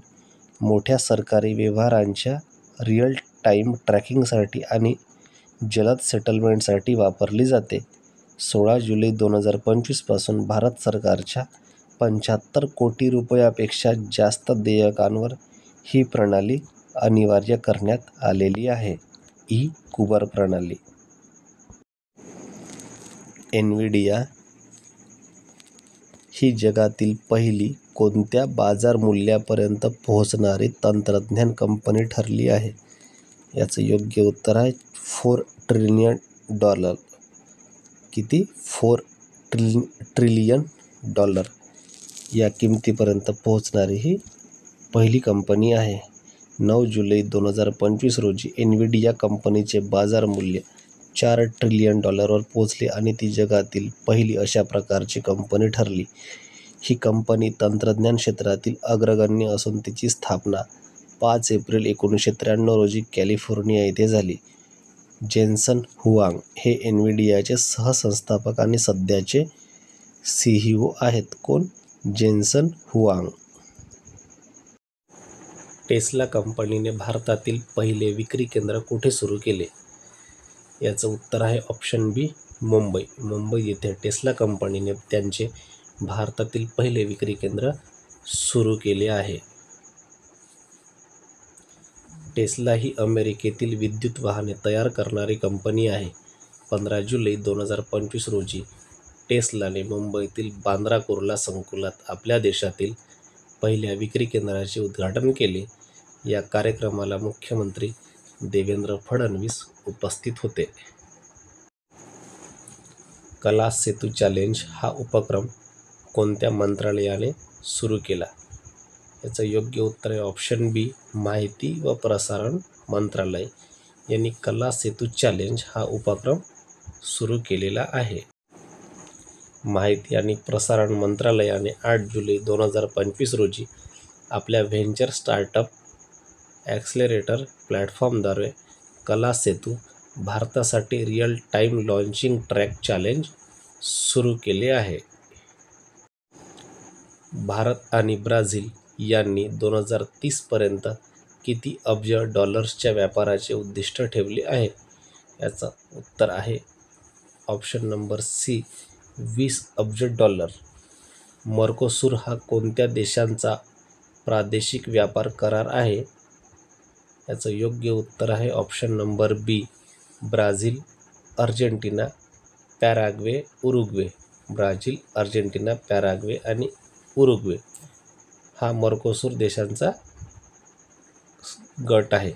मोठ्या सरकारी व्यवहारांच्या रिअल टाईम ट्रॅकिंगसाठी आणि जलद सेटलमेंटसाठी वापरली जाते. 16 जुलै 2025 पासून भारत सरकारच्या 75 कोटी रुपयापेक्षा जास्त देयकांवर ही प्रणाली अनिवार्य करण्यात आलेली आहे. ई-कुबर प्रणाली. एनव्हिडिया ही जगातील पहिली कोणत्या बाजार मूल्यापर्यंत पोहोचणारी तंत्रज्ञान कंपनी ठरली आहे? याचं योग्य उत्तर आहे $4 ट्रिलियन.
किती? $4 ट्रिलियन या किमतीपर्यंत पोहोचणारी ही पहिली कंपनी आहे. 9 जुलै 2025 रोजी एनव्हिडिया कंपनीचे बाजार मूल्य $4 ट्रिलियन वर पोहोचले आणि ती जगातील पहिली अशा प्रकारची कंपनी ठरली. ही कंपनी तंत्रज्ञान क्षेत्रातील अग्रगण्य असून तिची स्थापना 5 एप्रिल 1993 रोजी कॅलिफोर्निया येथे झाली. जेन्सन हुआंग हे एनव्हिडियाचे सहसंस्थापक आणि सध्याचे CEO आहेत. कोण? Jansen Huang.
टेस्ला कंपनीने भारतातील पहिले विक्री केंद्र कुठे सुरू केले? याचं उत्तर आहे ऑप्शन बी, मुंबई. मुंबई येथे टेस्ला कंपनीने त्यांचे भारतातील पहिले विक्री केंद्र सुरू केले आहे. टेस्ला ही अमेरिकेतील विद्युत वाहने तयार करणारी कंपनी आहे. 15 जुलै 2025 रोजी टेस्लाने मुंबईतील बांद्रा कुर्ला संकुलात आपल्या देशातील पहिल्या विक्री केंद्राचे उद्घाटन केले. या कार्यक्रमाला मुख्यमंत्री देवेंद्र फडणवीस उपस्थित होते. कला सेतू चॅलेंज हा उपक्रम कोणत्या मंत्रालयाने सुरू केला? याचं योग्य उत्तर आहे ऑप्शन बी, माहिती व प्रसारण मंत्रालय यांनी कला सेतू चॅलेंज हा उपक्रम सुरू केलेला आहे. माहिती आणि प्रसारण मंत्रालयाने 8 जुलै 2025 रोजी आपल्या व्हेंचर स्टार्टअप ॲक्सेलरेटर प्लॅटफॉर्मद्वारे कला सेतू भारतासाठी real time launching track challenge सुरू केले आहे. भारत आणि ब्राझील यांनी 2030 पर्यंत किती अब्ज डॉलर्सच्या व्यापाराचे उद्दिष्ट ठेवले आहे? याचं उत्तर आहे ऑप्शन नंबर सी, $20 अब्ज. मर्कोसूर हा कोणत्या देशांचा प्रादेशिक व्यापार करार आहे? याचं योग्य उत्तर आहे option number B, Brazil, Argentina, Paraguay, Uruguay. Brazil, Argentina, Paraguay आणि उरुग्वे हा मर्कोसूर देशांचा गट आहे.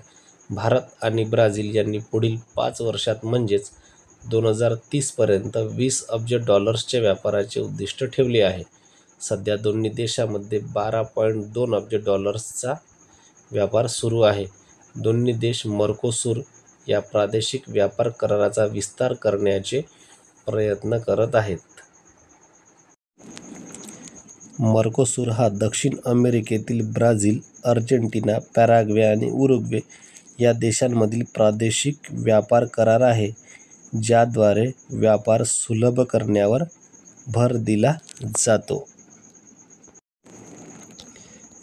भारत आणि ब्राझील यांनी पुढील 5 वर्षात म्हणजेच 2030 पर्यंत $20 अब्ज व्यापाराचे उद्दिष्ट ठेवले आहे. सध्या दोन्ही देशांमध्ये $12.2 अब्ज व्यापार सुरू आहे. दोन्ही देश मर्कोसूर या प्रादेशिक व्यापार कराराचा विस्तार करण्याचे प्रयत्न करत आहेत.
मर्कोसूर हा दक्षिण अमेरिकेतील ब्राझील, अर्जेंटिना, पॅराग्वे आणि उरुग्वे या देशांमधील प्रादेशिक व्यापार करार आहे, ज्याद्वारे व्यापार सुलभ करण्यावर भर दिला जातो.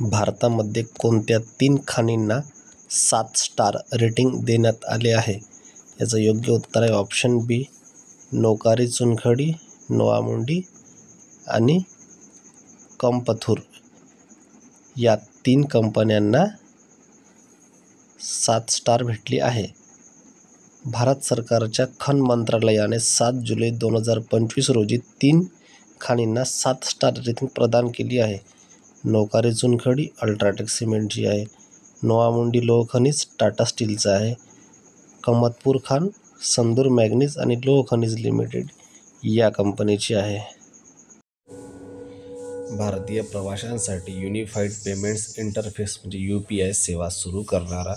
भारतामध्ये कोणत्या 3 खाणींना 7 स्टार रेटिंग देण्यात आले आहे? याचं योग्य उत्तर आहे ऑप्शन बी, नोकारी चुनखडी, नोवामुंडी आणि कंपथूर. या 3 कंपन्यांना 7 स्टार भेटली आहे. भारत सरकारच्या खण मंत्रालयाने 7 जुलै 2025 रोजी 3 खाणींना 7 स्टार रेटिंग प्रदान केली आहे. नोकारी चुनखडी अल्ट्राटेक सिमेंटची आहे. नोवामुंडी लोह खनिज टाटा स्टीलचं आहे. कमतपूर खाण संदूर मॅग्नीज आणि लोह खनिज लिमिटेड या कंपनीची आहे.
भारतीय प्रवाशांसाठी युनिफाईड पेमेंट्स इंटरफेस म्हणजे UPI सेवा सुरू करणारा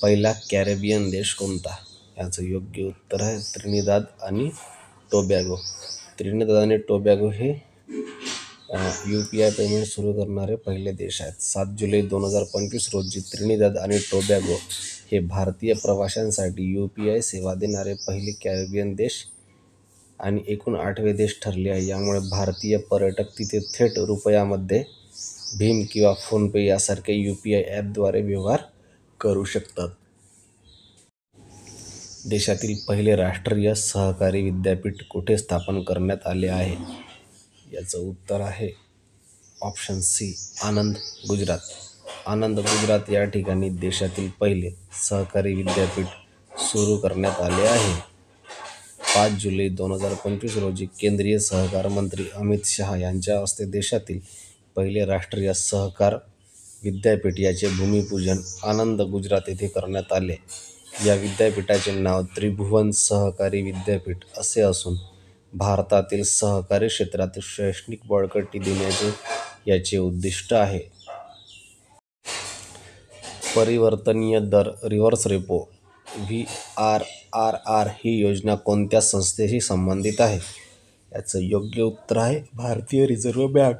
पहिला कॅरेबियन देश कोणता? याचं योग्य उत्तर आहे त्रिनिदाद आणि टोबॅगो. त्रिनिदाद आणि टोबॅगो हे UPI पेमेंट सुरू करणारे पहिले देश आहेत. 7 जुलै 2025 रोजी त्रिनिदाद आणि टोबॅगो हे भारतीय प्रवाशांसाठी UPI सेवा देणारे पहिले कॅरेबियन देश आणि एकूण 8वे देश ठरले आहे. यामुळे भारतीय पर्यटक तिथे थेट रुपयामध्ये भीम किंवा फोनपे यासारख्या UPI ॲपद्वारे व्यवहार करू शकतात. देशातील पहिले राष्ट्रीय सहकारी विद्यापीठ कुठे स्थापन करण्यात आले आहे? याचं उत्तर आहे ऑप्शन सी, आणंद, गुजरात. आणंद, गुजरात या ठिकाणी देशातील पहिले सहकारी विद्यापीठ सुरू करण्यात आले आहे. 5 जुलै 2025 रोजी केंद्रीय सहकार मंत्री अमित शहा यांच्या हस्ते देशातील पहिले राष्ट्रीय सहकार विद्यापीठ याचे भूमिपूजन आणंद, गुजरात येथे करण्यात आले. या विद्यापीठाचे नाव त्रिभुवन सहकारी विद्यापीठ असे असून
भारतातील सहकारी क्षेत्रातील शैक्षणिक बळकटी देण्याचे याचे उद्दिष्ट आहे. परिवर्तनीय दर रिव्हर्स रेपो VRRR ही योजना कोणत्या संस्थेशी संबंधित आहे? याचं योग्य उत्तर आहे भारतीय रिझर्व्ह बँक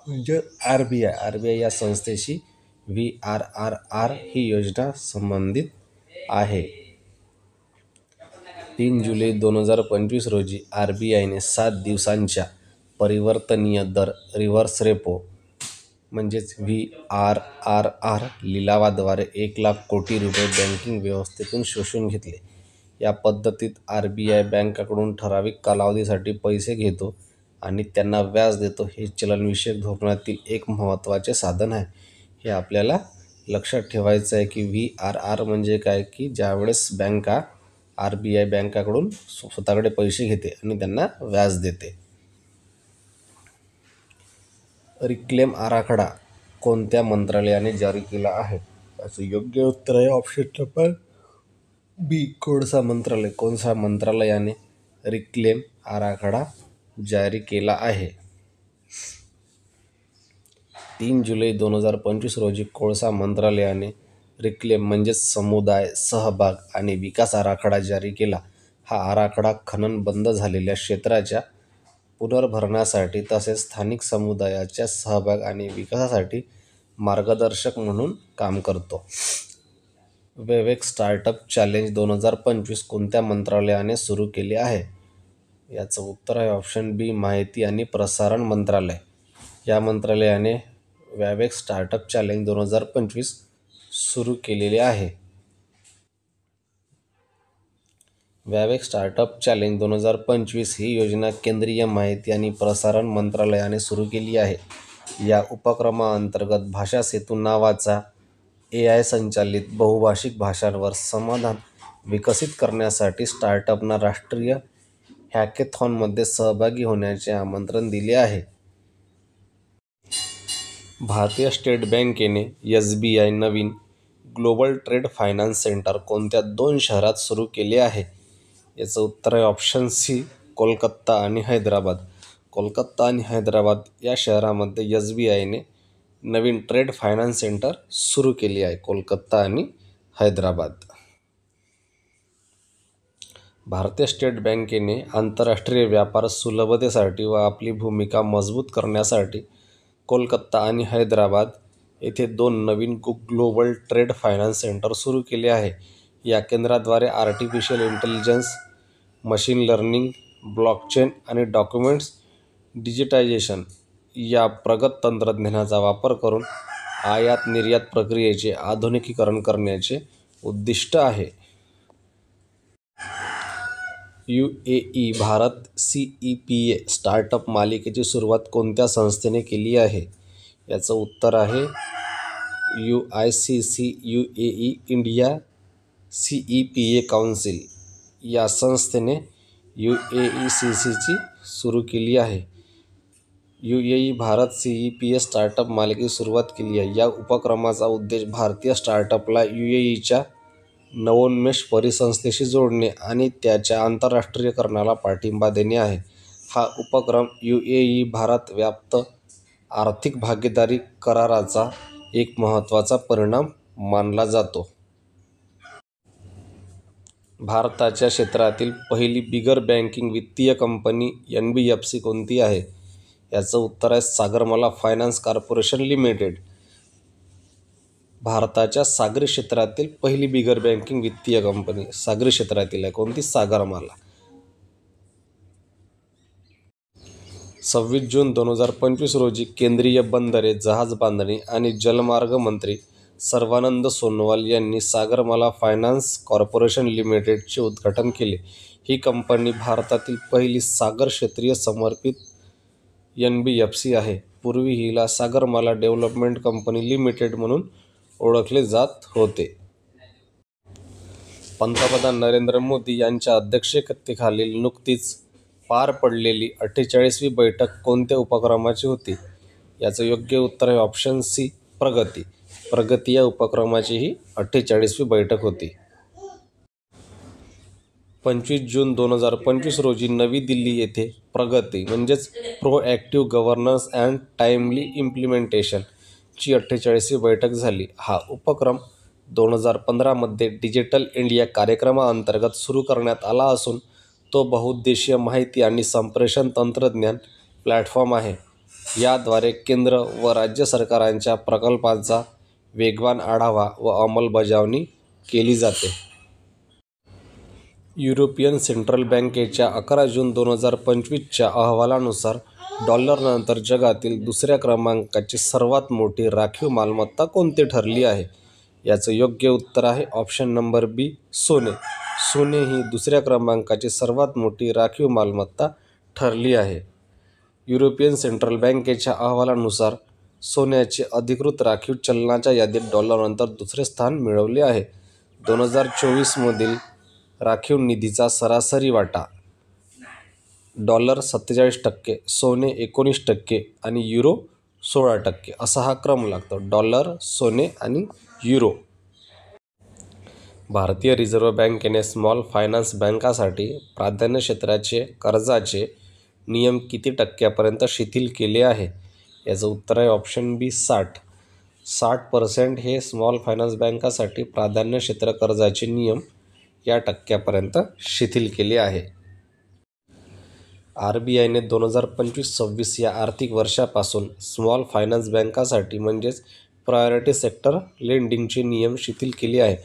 म्हणजे RBI या संस्थेशी VRRR ही योजना संबंधित आहे. 3 जुलै 2025 रोजी RBIने 7 दिवसांच्या परिवर्तनीय दर रिव्हर्स रेपो म्हणजेच VRRR लिलावाद्वारे 1,00,000 कोटी रुपये बँकिंग व्यवस्थेतून शोषून घेतले. या पद्धतीत RBI बँकांकडून ठराविक कालावधीसाठी पैसे घेतो आणि त्यांना व्याज देतो. हे चलनविषयक धोरणातील एक महत्त्वाचे साधन आहे. हे आपल्याला लक्षात ठेवायचं आहे की VRR म्हणजे काय, की ज्यावेळेस RBI बँकाकडून स्वतःकडे पैसे घेते आणि त्यांना व्याज देते. रिक्लेम आराखडा कोणत्या मंत्रालयाने जारी केला आहे? याचं योग्य उत्तर आहे ऑप्शन नंबर B कोळसा मंत्रालय. कोळसा मंत्रालयाने रिक्लेम आराखडा जारी केला आहे. 3 जुलै 2025 रोजी कोळसा मंत्रालयाने रिक्लेम म्हणजेच समुदाय सहभाग आणि विकास आराखडा जारी केला. हा आराखडा खनन बंद झालेल्या क्षेत्राच्या पुनर्भरणासाठी तसेच स्थानिक समुदायाच्या सहभाग आणि विकासासाठी मार्गदर्शक म्हणून काम करतो. विवेक स्टार्टअप चॅलेंज 2025 कोणत्या मंत्रालयाने सुरू केले आहे? याचं उत्तर आहे ऑप्शन B माहिती आणि प्रसारण मंत्रालय. या मंत्रालयाने विवेक स्टार्टअप चॅलेंज 2025 सुरू केलेले आहे. विवेक स्टार्टअप चॅलेंज 2025 ही योजना केंद्रीय माहिती आणि प्रसारण मंत्रालयाने सुरू केली आहे. या उपक्रमाअंतर्गत भाषा सेतू नावाचा AI संचालित बहुभाषिक भाषांवर समाधान विकसित करण्यासाठी स्टार्टअपना राष्ट्रीय हॅकेथॉनमध्ये सहभागी होण्याचे आमंत्रण दिले आहे. भारतीय स्टेट बँकेने SBI नवीन ग्लोबल ट्रेड फायनान्स सेंटर कोणत्या 2 शहरात सुरू केले आहे? याचं उत्तर आहे ऑप्शन C कोलकाता आणि हैदराबाद. कोलकाता आणि हैदराबाद या शहरामध्ये SBIने नवीन ट्रेड फायनान्स सेंटर सुरू केली आहे. कोलकाता आणि हैदराबाद. भारतीय स्टेट बँकेने आंतरराष्ट्रीय व्यापार सुलभतेसाठी व आपली भूमिका मजबूत करण्यासाठी कोलकाता आणि हैदराबाद येथे 2 नवीन ग्लोबल ट्रेड फायनान्स सेंटर सुरू केले आहे. या केंद्राद्वारे artificial intelligence, machine learning, blockchain आणि डॉक्युमेंट्स डिजिटायझेशन या प्रगत तंत्रज्ञानाचा वापर करून आयात निर्यात प्रक्रियेचे आधुनिकीकरण करण्याचे उद्दिष्ट आहे. UAE भारत CEPA स्टार्टअप मालिकेची सुरुवात कोणत्या संस्थेने केली आहे? याचं उत्तर आहे UICC UAE India CEPA council या संस्थेने UAECCची सुरू केली आहे. UAE भारत CEPA स्टार्टअप मालिकेची सुरुवात केली आहे. या उपक्रमाचा उद्देश भारतीय स्टार्टअपला UAEच्या नवोन्मेष परिसंस्थेशी जोडणे आणि त्याच्या आंतरराष्ट्रीयकरणाला पाठिंबा देणे आहे. हा उपक्रम UAE भारत व्याप्त आर्थिक भागीदारी कराराचा एक महत्त्वाचा परिणाम मानला जातो. भारताच्या क्षेत्रातील पहिली बिगर बँकिंग वित्तीय कंपनी NBFC कोणती आहे? याचं उत्तर आहे सागरमाला फायनान्स कॉर्पोरेशन लिमिटेड. भारताच्या सागरी क्षेत्रातील पहिली बिगर बँकिंग वित्तीय कंपनी सागरी क्षेत्रातील आहे. कोणती? सागरमाला. 26 जून 2025 रोजी केंद्रीय बंदरे, जहाज बांधणी आणि जलमार्ग मंत्री सर्वानंद सोनोवाल यांनी सागरमाला फायनान्स कॉर्पोरेशन लिमिटेडचे उद्घाटन केले. ही कंपनी भारतातील पहिली सागर क्षेत्रीय समर्पित NBFC आहे. पूर्वी हिला सागरमाला डेव्हलपमेंट कंपनी लिमिटेड म्हणून ओळखले जात होते. पंतप्रधान नरेंद्र मोदी यांच्या अध्यक्षतेखाली नुकतीच पार पडलेली 48वी बैठक कोणत्या उपक्रमाची होती? याचं योग्य उत्तर आहे ऑप्शन C प्रगती. प्रगती या उपक्रमाची ही 48वी बैठक होती.
25 जून 2025 रोजी नवी दिल्ली येथे प्रगती म्हणजेच proactive governance and timely implementation ची 48वी बैठक झाली. हा उपक्रम 2015मध्ये डिजिटल इंडिया कार्यक्रमाअंतर्गत सुरू करण्यात आला असून तो बहुउद्देशीय माहिती आणि संप्रेषण तंत्रज्ञान प्लॅटफॉर्म आहे. याद्वारे केंद्र व राज्य सरकारांच्या प्रकल्पांचा वेगवान आढावा व अंमलबजावणी केली जाते. युरोपियन सेंट्रल बँकेच्या 11 जून 2025च्या अहवालानुसार डॉलरनंतर जगातील दुसऱ्या क्रमांकाची सर्वात मोठी राखीव मालमत्ता कोणती ठरली आहे? याचं योग्य उत्तर आहे ऑप्शन नंबर बी, सोने. सोने ही दुसऱ्या क्रमांकाची सर्वात मोठी राखीव मालमत्ता ठरली आहे. युरोपियन सेंट्रल बँकेच्या अहवालानुसार सोन्याचे अधिकृत राखीव चलनाच्या यादीत डॉलरनंतर दुसरे स्थान मिळवले आहे. 2024मधील राखीव निधीचा सरासरी वाटा डॉलर 47%, सोने 19% आणि युरो 16% असा हा क्रम लागतो. डॉलर, सोने आणि युरो. भारतीय रिझर्व्ह बँकेने स्मॉल फायनान्स बँकांसाठी प्राधान्य क्षेत्राचे कर्जाचे नियम किती टक्क्यापर्यंत शिथिल केले आहे? याचं उत्तर आहे ऑप्शन बी, 60% हे स्मॉल फायनान्स बँकांसाठी प्राधान्य क्षेत्र कर्जाचे नियम या टक्क्यापर्यंत शिथिल केले आहे. RBIने 2025-26 या आर्थिक वर्षापासून स्मॉल फायनान्स बँकांसाठी म्हणजेच प्रायोरिटी सेक्टर लेंडिंगचे नियम शिथिल केले आहे.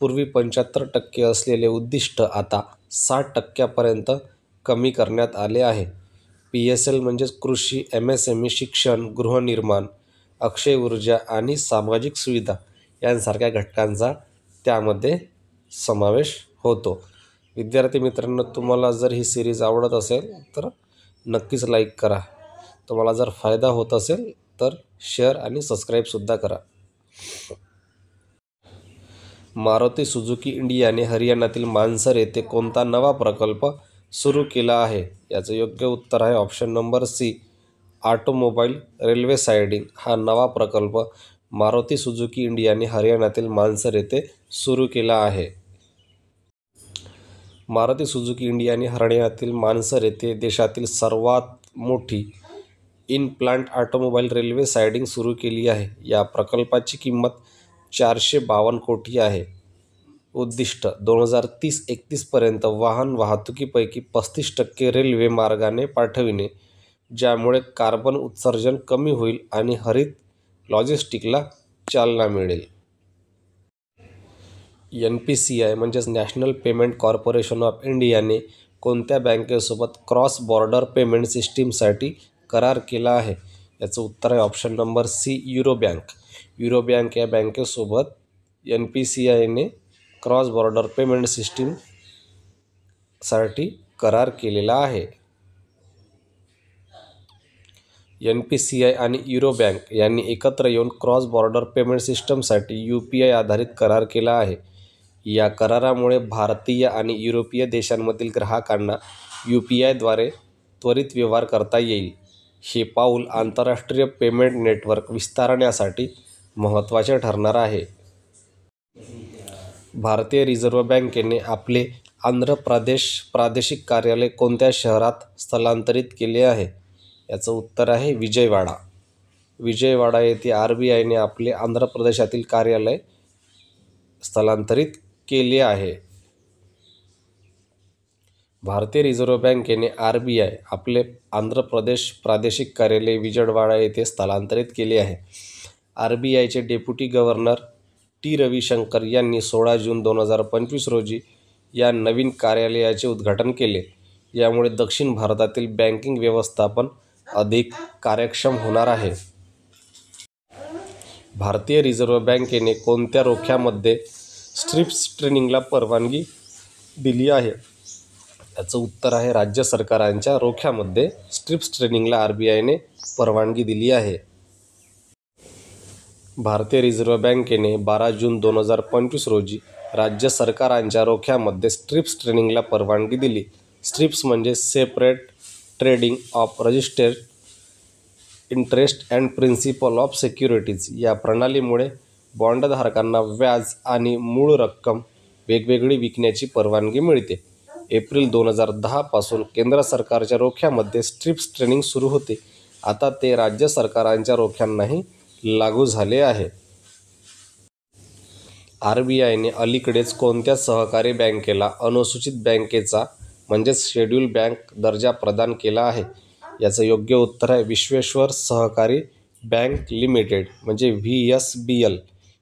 पूर्वी 75% असलेले उद्दिष्ट आता 60% कमी करण्यात आले आहे. PSL म्हणजेच कृषी, MSME, शिक्षण, गृहनिर्माण, अक्षय ऊर्जा आणि सामाजिक सुविधा यांसारख्या घटकांचा त्यामध्ये समावेश होतो. विद्यार्थी मित्रांनो, तुम्हाला जर ही सिरीज आवडत असेल तर नक्कीच लाईक करा. तुम्हाला जर फायदा होत असेल तर शेअर आणि सबस्क्राईबसुद्धा करा. मारुती सुझुकी इंडियाने हरियाणातील मानसर येथे कोणता नवा प्रकल्प सुरू केला आहे? याचं योग्य उत्तर आहे option number C, automobile railway siding. हा नवा प्रकल्प मारुती सुझुकी इंडियाने हरियाणातील मानसर येथे सुरू केला आहे. मारुती सुझुकी इंडियाने हरियाणातील मानसर येथे देशातील सर्वात मोठी इन प्लांट ऑटोमोबाईल रेल्वे सायडिंग सुरू केली आहे. या प्रकल्पाची किंमत 452 कोटी आहे. उद्दिष्ट 2030-31 पर्यंत वाहन वाहतुकीपैकी 35% रेल्वे मार्गाने पाठविणे, ज्यामुळे कार्बन उत्सर्जन कमी होईल आणि हरित लॉजिस्टिकला चालना मिळेल. NPCI म्हणजेच नॅशनल पेमेंट कॉर्पोरेशन ऑफ इंडियाने कोणत्या बँकेसोबत क्रॉस बॉर्डर पेमेंट सिस्टीमसाठी करार केला आहे? याचं उत्तर आहे option number C, euro bank. Euro bank या बँकेसोबत NPCIने क्रॉस बॉर्डर पेमेंट सिस्टीमसाठी करार केलेला आहे. NPCI आणि युरो बँक यांनी एकत्र येऊन क्रॉस बॉर्डर पेमेंट सिस्टमसाठी UPI आधारित करार केला आहे. या करारामुळे भारतीय आणि युरोपीय देशांमधील ग्राहकांना UPIद्वारे त्वरित व्यवहार करता येईल. हे पाऊल आंतरराष्ट्रीय पेमेंट नेटवर्क विस्तारण्यासाठी महत्त्वाचे ठरणार आहे. भारतीय रिझर्व्ह बँकेने आपले आंध्र प्रदेश प्रादेशिक कार्यालय कोणत्या शहरात स्थलांतरित केले आहे? याचं उत्तर आहे विजयवाडा. विजयवाडा येथे RBIने आपले आंध्र प्रदेशातील कार्यालय स्थलांतरित केले आहे. भारतीय रिझर्व्ह बँकेने RBI आपले आंध्र प्रदेश प्रादेशिक कार्यालय विजयवाडा येथे स्थलांतरित केले आहे. RBIचे डेप्युटी गव्हर्नर टी. रविशंकर यांनी 16 जून 2025 रोजी या नवीन कार्यालयाचे उद्घाटन केले. यामुळे दक्षिण भारतातील बँकिंग व्यवस्थापन अधिक कार्यक्षम होणार आहे. भारतीय रिझर्व्ह बँकेने कोणत्या रोख्यामध्ये स्ट्रिप्स ट्रेडिंगला परवानगी दिली आहे? याचं उत्तर आहे राज्य सरकारांच्या रोख्यामध्ये स्ट्रिप्स ट्रेडिंगला RBIने परवानगी दिली आहे. भारतीय रिझर्व्ह बँकेने 12 जून 2025 रोजी राज्य सरकारांच्या रोख्यामध्ये स्ट्रिप्स ट्रेडिंगला परवानगी दिली. स्ट्रिप्स म्हणजे separate trading of registered interest and principal of securities. या प्रणालीमुळे बॉन्डधारकांना व्याज आणि मूळ रक्कम वेगवेगळी विकण्याची परवानगी मिळते. एप्रिल 2010 पासून केंद्र सरकारच्या रोख्यामध्ये स्ट्रिप्स ट्रेनिंग सुरू होते. आता ते राज्य सरकारांच्या रोख्यांनाही लागू झाले आहे. RBIने अलीकडेच कोणत्या सहकारी बँकेला अनुसूचित बँकेचा म्हणजेच शेड्यूल बँक दर्जा प्रदान केला आहे? याचं योग्य उत्तर आहे विश्वेश्वर सहकारी बँक लिमिटेड म्हणजे VSBL.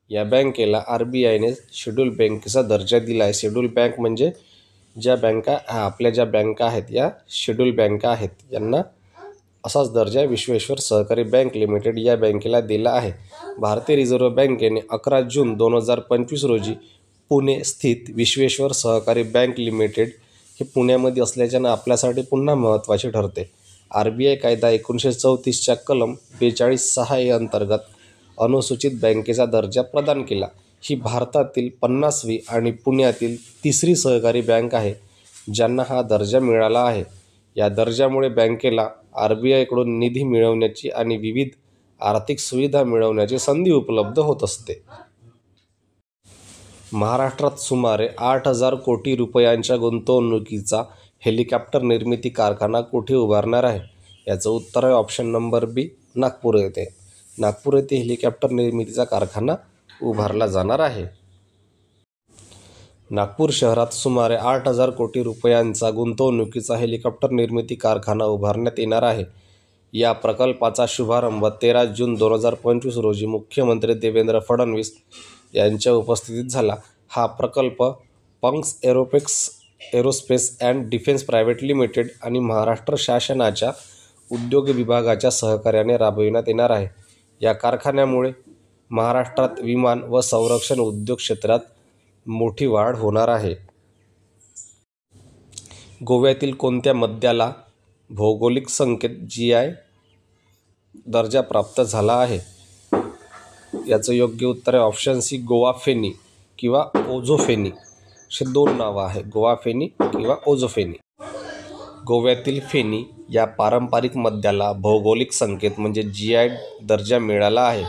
या बँकेला RBIने शेड्यूल बँकेचा दर्जा दिला आहे. शेड्यूल बँक म्हणजे ज्या बँका आपल्या ज्या बँका आहेत या शेड्यूल बँका आहेत, यांना असाच दर्जा विश्वेश्वर सहकारी बँक लिमिटेड या बँकेला दिला आहे. भारतीय रिझर्व्ह बँकेने 11 जून 2025 रोजी पुणे स्थित विश्वेश्वर सहकारी बँक लिमिटेड हे पुण्यामध्ये असल्याच्यानं आपल्यासाठी पुन्हा महत्त्वाचे ठरते. RBI कायदा 1934च्या कलम 42(6) अंतर्गत अनुसूचित बँकेचा दर्जा प्रदान केला. ही भारतातील 50वी आणि पुण्यातील 3री सहकारी बँक आहे ज्यांना हा दर्जा मिळाला आहे. या दर्जामुळे बँकेला RBI कडून निधी मिळवण्याची आणि विविध आर्थिक सुविधा मिळवण्याची संधी उपलब्ध होत असते. महाराष्ट्रात सुमारे 8,000 कोटी रुपयांच्या गुंतवणुकीचा हेलिकॉप्टर निर्मिती कारखाना कुठे उभारणार आहे? याचं उत्तर आहे ऑप्शन नंबर बी, नागपूर येथे. नागपूर येथे हेलिकॉप्टर निर्मितीचा कारखाना उभारला जाणार आहे. नागपूर शहरात सुमारे 8,000 कोटी रुपयांचा गुंतवणुकीचा हेलिकॉप्टर निर्मिती कारखाना उभारण्यात येणार आहे. या प्रकल्पाचा शुभारंभ 13 जून 2025 रोजी मुख्यमंत्री देवेंद्र फडणवीस यांच्या उपस्थितीत झाला. हा प्रकल्प Punk's aerospace and defence private limited आणि महाराष्ट्र शासनाच्या उद्योग विभागाच्या सहकार्याने राबविण्यात येणार आहे. या कारखान्यामुळे महाराष्ट्रात विमान व संरक्षण उद्योग क्षेत्रात मोठी वाढ होणार आहे. गोव्यातील कोणत्या मद्याला भौगोलिक संकेत GI दर्जा प्राप्त झाला आहे? याचं योग्य उत्तर आहे ऑप्शन सी, गोवा फेनी किंवा ओझोफेनी. असे दोन नावं आहे, गोवा फेनी किंवा ओझोफेनी. गोव्यातील फेनी या पारंपरिक मद्याला भौगोलिक संकेत म्हणजे GI दर्जा मिळाला आहे.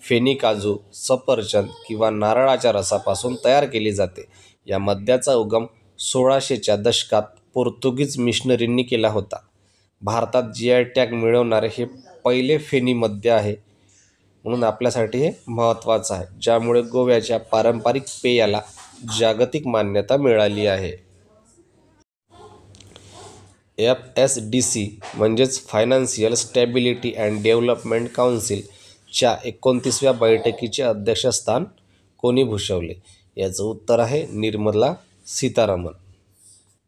फेनी काजू, सफरचंद किंवा नारळाच्या रसापासून तयार केली जाते. या मद्याचा उगम 1600च्या दशकात पोर्तुगीज मिशनरींनी केला होता. भारतात GI टॅग मिळवणारे हे पहिले फेनी मद्य आहे, म्हणून आपल्यासाठी हे महत्त्वाचं आहे, ज्यामुळे गोव्याच्या पारंपरिक पेयाला जागतिक मान्यता मिळाली आहे. FSDC म्हणजेच financial stability and development council च्या 29व्या बैठकीचे अध्यक्षस्थान कोणी भूषवले? याचं उत्तर आहे निर्मला सीतारामन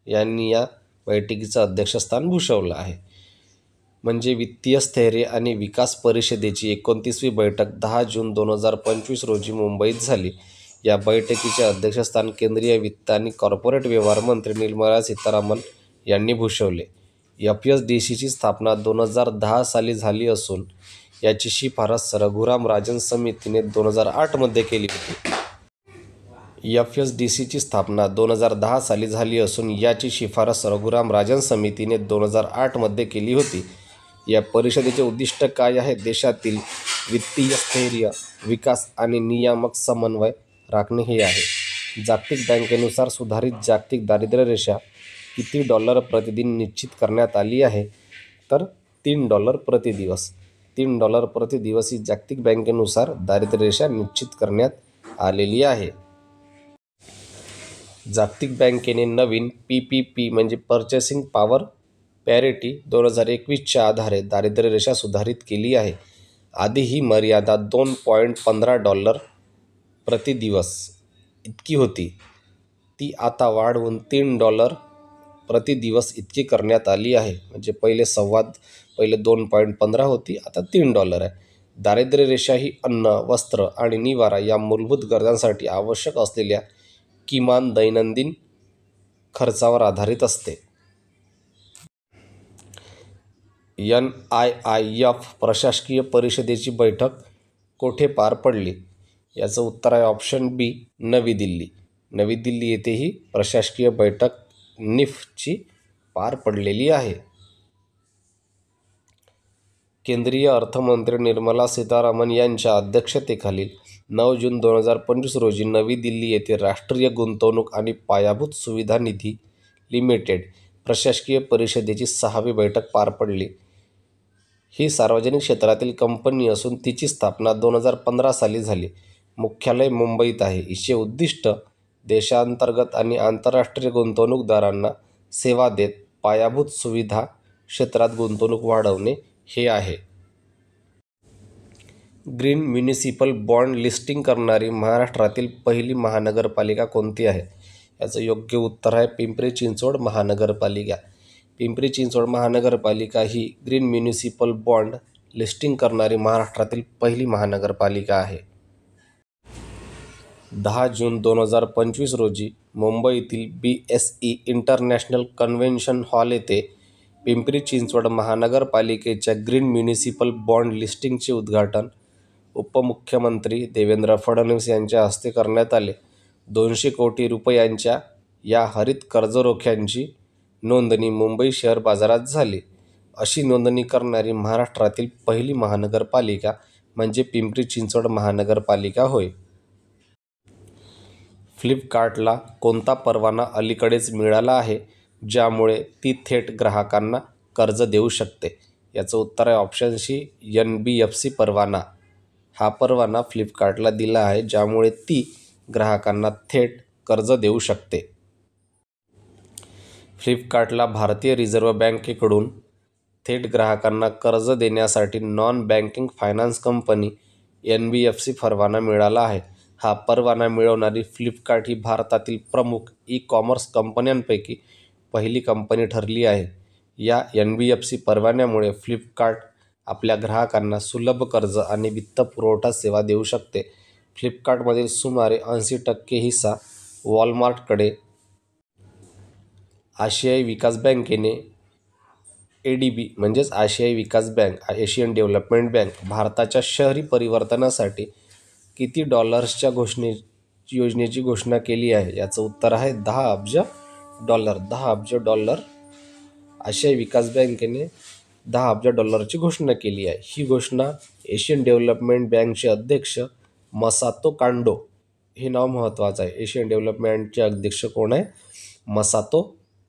यांनी या बैठकीचं अध्यक्षस्थान भूषवलं आहे. म्हणजे वित्तीय स्थैर्य आणि विकास परिषदेची 29वी बैठक 10 जून 2025 रोजी मुंबईत झाली. या बैठकीचे अध्यक्षस्थान केंद्रीय वित्त आणि कॉर्पोरेट व्यवहार मंत्री निर्मला सीतारामन यांनी भूषवले. FSDCची स्थापना 2010 साली झाली असून याची शिफारस रघुराम राजन समितीने 2008 मध्ये केली होती. FSDCची स्थापना 2010 साली झाली असून याची शिफारस रघुराम राजन समितीने 2008 मध्ये केली होती. या परिषदेचे उद्दिष्ट काय आहे? देशातील वित्तीय स्थैर्य, विकास आणि नियामक समन्वय राखणे हे आहे. जागतिक बँकेनुसार सुधारित जागतिक दारिद्र्य रेषा किती डॉलर प्रतिदिन निश्चित करण्यात आली आहे? तर $3 प्रतिदिवस. $3 प्रतिदिवस ही जागतिक बँकेनुसार दारिद्र्य रेषा निश्चित करण्यात आलेली आहे. जागतिक बँकेने नवीन PPP म्हणजे पर्चेसिंग पॉवर पॅरिटी 2021च्या आधारे दारिद्र्य रेषा सुधारित केली आहे. आधी ही मर्यादा $2.15 प्रतिदिवस इतकी होती. ती आता वाढवून $3 प्रतिदिवस इतकी करण्यात आली आहे. म्हणजे पहिले 2.15 होती, आता $3 आहे. दारिद्र्य रेषा ही अन्न, वस्त्र आणि निवारा या मूलभूत गरजांसाठी आवश्यक असलेल्या किमान दैनंदिन खर्चावर आधारित असते. NIIF प्रशासकीय परिषदेची बैठक कोठे पार पडली? याचं उत्तर आहे ऑप्शन बी, नवी दिल्ली. नवी दिल्ली येथे ही प्रशासकीय बैठक NIIFची पार पडलेली आहे. केंद्रीय अर्थमंत्री निर्मला सीतारामन यांच्या अध्यक्षतेखालील 9 जून 2025 रोजी नवी दिल्ली येथे राष्ट्रीय गुंतवणूक आणि पायाभूत सुविधा निधी
लिमिटेड प्रशासकीय परिषदेची 6वी बैठक पार पडली. ही सार्वजनिक क्षेत्रातील कंपनी असून तिची स्थापना 2015 साली झाली. मुख्यालय मुंबईत आहे. हिचे उद्दिष्ट देशांतर्गत आणि आंतरराष्ट्रीय गुंतवणूकदारांना सेवा देत पायाभूत सुविधा क्षेत्रात गुंतवणूक वाढवणे हे आहे. ग्रीन म्युनिसिपल बॉन्ड लिस्टिंग करणारी महाराष्ट्रातील पहिली महानगरपालिका कोणती आहे? याचं योग्य उत्तर आहे पिंपरी चिंचवड महानगरपालिका. पिंपरी चिंचवड महानगरपालिका ही ग्रीन म्युनिसिपल बॉन्ड लिस्टिंग करणारी महाराष्ट्रातील पहिली महानगरपालिका आहे. 10 जून 2025 रोजी मुंबईतील BSE इंटरनॅशनल कन्व्हेन्शन हॉल येथे पिंपरी चिंचवड महानगरपालिकेच्या ग्रीन म्युनिसिपल बॉन्ड लिस्टिंगचे उद्घाटन उपमुख्यमंत्री देवेंद्र फडणवीस यांच्या हस्ते करण्यात आले. 200 कोटी रुपयांच्या या हरित कर्जरोख्यांची नोंदणी मुंबई शेअर बाजारात झाली. अशी नोंदणी करणारी महाराष्ट्रातील पहिली महानगरपालिका म्हणजे पिंपरी चिंचवड महानगरपालिका होय. फ्लिपकार्टला कोणता परवाना अलीकडेच मिळाला आहे ज्यामुळे ती थेट ग्राहकांना कर्ज देऊ शकते? याचं उत्तर आहे ऑप्शन सी NBFC परवाना. हा परवाना फ्लिपकार्टला दिला आहे ज्यामुळे ती ग्राहकांना थेट कर्ज देऊ शकते. फ्लिपकार्टला भारतीय रिझर्व्ह बँकेकडून थेट ग्राहकांना कर्ज देण्यासाठी non banking finance company NBFC परवाना मिळाला आहे. हा परवाना मिळवणारी फ्लिपकार्ट ही भारतातील प्रमुख ई-कॉमर्स कंपन्यांपैकी पहिली कंपनी ठरली आहे. या NBFC परवान्यामुळे फ्लिपकार्ट आपल्या ग्राहकांना सुलभ कर्ज आणि वित्तपुरवठा सेवा देऊ शकते. फ्लिपकार्टमधील सुमारे 80% हिस्सा वॉलमार्टकडे. आशियाई विकास बँकेने ADB म्हणजेच आशियाई विकास बँक, एशियन डेव्हलपमेंट बँक भारताच्या शहरी परिवर्तनासाठी किती डॉलर्सच्या योजनेची घोषणा केली आहे? याचं उत्तर आहे 10 अब्ज डॉलर. 10 अब्ज डॉलर आशियाई विकास बँकेने 10 अब्ज डॉलरची घोषणा केली आहे. ही घोषणा एशियन डेव्हलपमेंट बँकचे अध्यक्ष मसातो कांडो, हे नाव महत्त्वाचं आहे. एशियन डेव्हलपमेंटचे अध्यक्ष कोण आहे? मसातो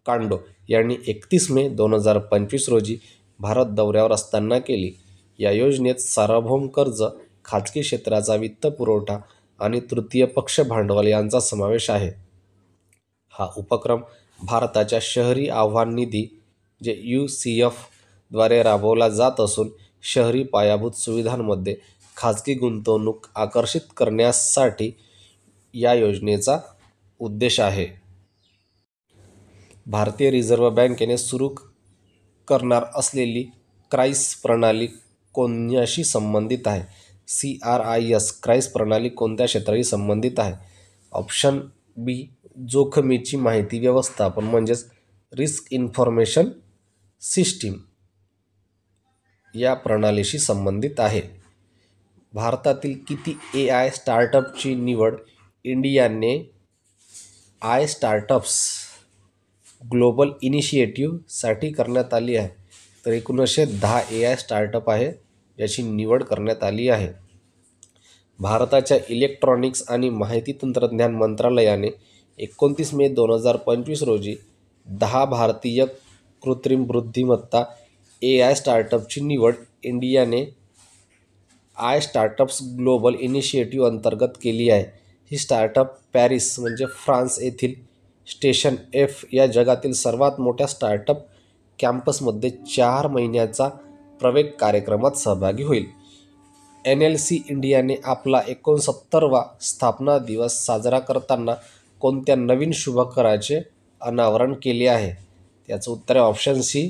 कांडो यांनी 31 मे 2025 रोजी भारत दौऱ्यावर असताना केली. या योजनेत सार्वभौम कर्ज, खाजगी क्षेत्राचा वित्तपुरवठा आणि तृतीय पक्ष भांडवल यांचा समावेश आहे. हा उपक्रम भारताच्या शहरी आव्हान निधी जे UCF द्वारे राबवला जात असून शहरी पायाभूत सुविधांमध्ये खाजगी गुंतवणूक आकर्षित करण्यासाठी या योजनेचा उद्देश आहे. भारतीय रिझर्व्ह बँकेने सुरू करणार असलेली क्राईस प्रणाली कोणाशी संबंधित आहे? CRIS क्राईस प्रणाली कोणत्या क्षेत्राशी संबंधित आहे? ऑप्शन बी जोखमीची माहिती व्यवस्थापन म्हणजेच रिस्क इन्फॉर्मेशन सिस्टीम या प्रणालीशी संबंधित आहे. भारतातील किती AI स्टार्टअपची निवड इंडियाने iStartups ग्लोबल इनिशिएटिव्हसाठी करण्यात आली आहे? तर 1910 AI स्टार्टअप आहे याची निवड करण्यात आली आहे. भारताच्या इलेक्ट्रॉनिक्स आणि माहिती तंत्रज्ञान मंत्रालयाने 29 मे 2025 रोजी 10 भारतीय कृत्रिम बुद्धिमत्ता AI स्टार्टअपची निवड इंडियाने iStartups ग्लोबल इनिशिएटिव्ह अंतर्गत केली आहे. ही स्टार्टअप पॅरिस म्हणजे फ्रान्स येथील स्टेशन F या जगातील सर्वात मोठ्या स्टार्टअप कॅम्पसमध्ये 4 महिन्याचा प्रवेश कार्यक्रमात सहभागी होईल. NLC इंडियाने आपला 69वा स्थापना दिवस साजरा करताना कोणत्या नवीन शुभकराचे अनावरण केले आहे? त्याचं उत्तर आहे ऑप्शन सी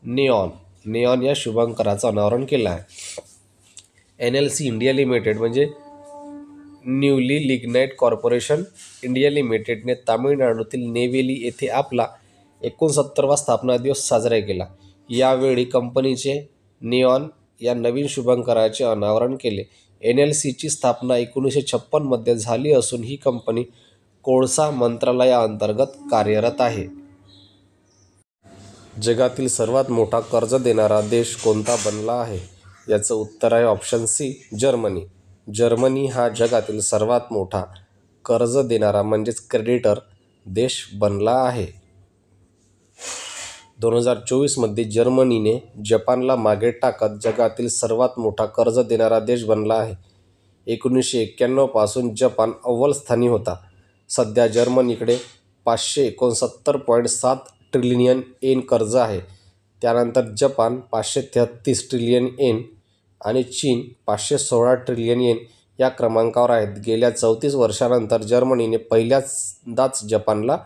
निऑन. निऑन या शुभंकराचं अनावरण केलं आहे. NLC इंडिया लिमिटेड म्हणजे न्यूली लिग्नाइट कॉर्पोरेशन इंडिया लिमिटेडने तामिळनाडूतील नेवेली येथे आपला 69वा स्थापना दिवस साजरा केला. यावेळी कंपनीचे निऑन या नवीन शुभंकराचे अनावरण केले. NLCची स्थापना 1956 मध्ये झाली असून ही कंपनी कोळसा मंत्रालयाअंतर्गत कार्यरत आहे. जगातील सर्वात मोठा कर्ज देणारा देश कोणता बनला आहे? याचं उत्तर आहे ऑप्शन सी जर्मनी. जर्मनी हा जगातील सर्वात मोठा कर्ज देणारा म्हणजेच क्रेडिटर देश बनला आहे.
2024मध्ये जर्मनीने जपानला मागे टाकत जगातील सर्वात मोठा कर्ज देणारा देश बनला आहे. 1991 पासून जपान अव्वल स्थानी होता. सध्या जर्मनीकडे 569.7 ट्रिलियन येन कर्ज आहे. त्यानंतर जपान 533 ट्रिलियन येन आणि चीन 516 ट्रिलियन येन या क्रमांकावर आहेत. गेल्या 34 वर्षांनंतर जर्मनीने पहिल्यांदाच जपानला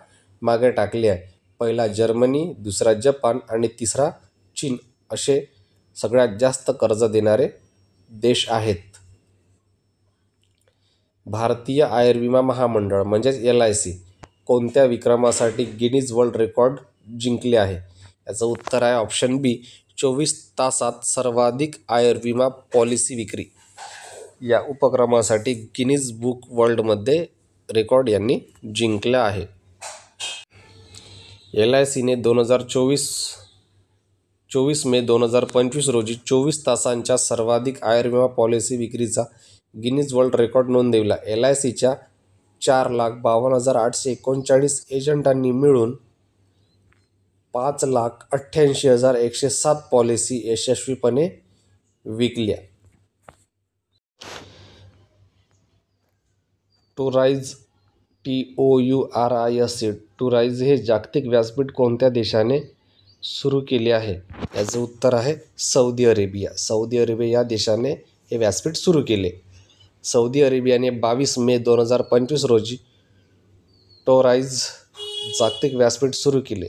मागे टाकले आहे. पहिला जर्मनी, दुसरा जपान आणि तिसरा चीन असे सगळ्यात जास्त कर्ज देणारे देश आहेत. भारतीय आयुर्विमा महामंडळ म्हणजेच LIC कोणत्या विक्रमासाठी गिनीज वर्ल्ड रेकॉर्ड जिंकले आहे? याचं उत्तर आहे ऑप्शन बी, 24 तासात सर्वाधिक आयुर्विमा पॉलिसी विक्री. या उपक्रमासाठी गिनीज बुक वर्ल्डमध्ये रेकॉर्ड यांनी जिंकला आहे. LICने 24 मे 2025 रोजी 24 तासांच्या सर्वाधिक आयुर्विमा पॉलिसी विक्रीचा गिनीज वर्ल्ड रेकॉर्ड नोंदविला. LICच्या 4,52,839 एजंटांनी मिळून 5,88,107 पॉलिसी यशस्वीपणे विकल्या. टुराइज TOURISE टुराइज हे जागतिक व्यासपीठ कोणत्या देशाने सुरू केले आहे? याचं उत्तर आहे सौदी अरेबिया. सौदी अरेबिया या देशाने हे व्यासपीठ सुरू केले. सौदी अरेबियाने 22 मे 2025 रोजी टुराइज जागतिक व्यासपीठ सुरू केले.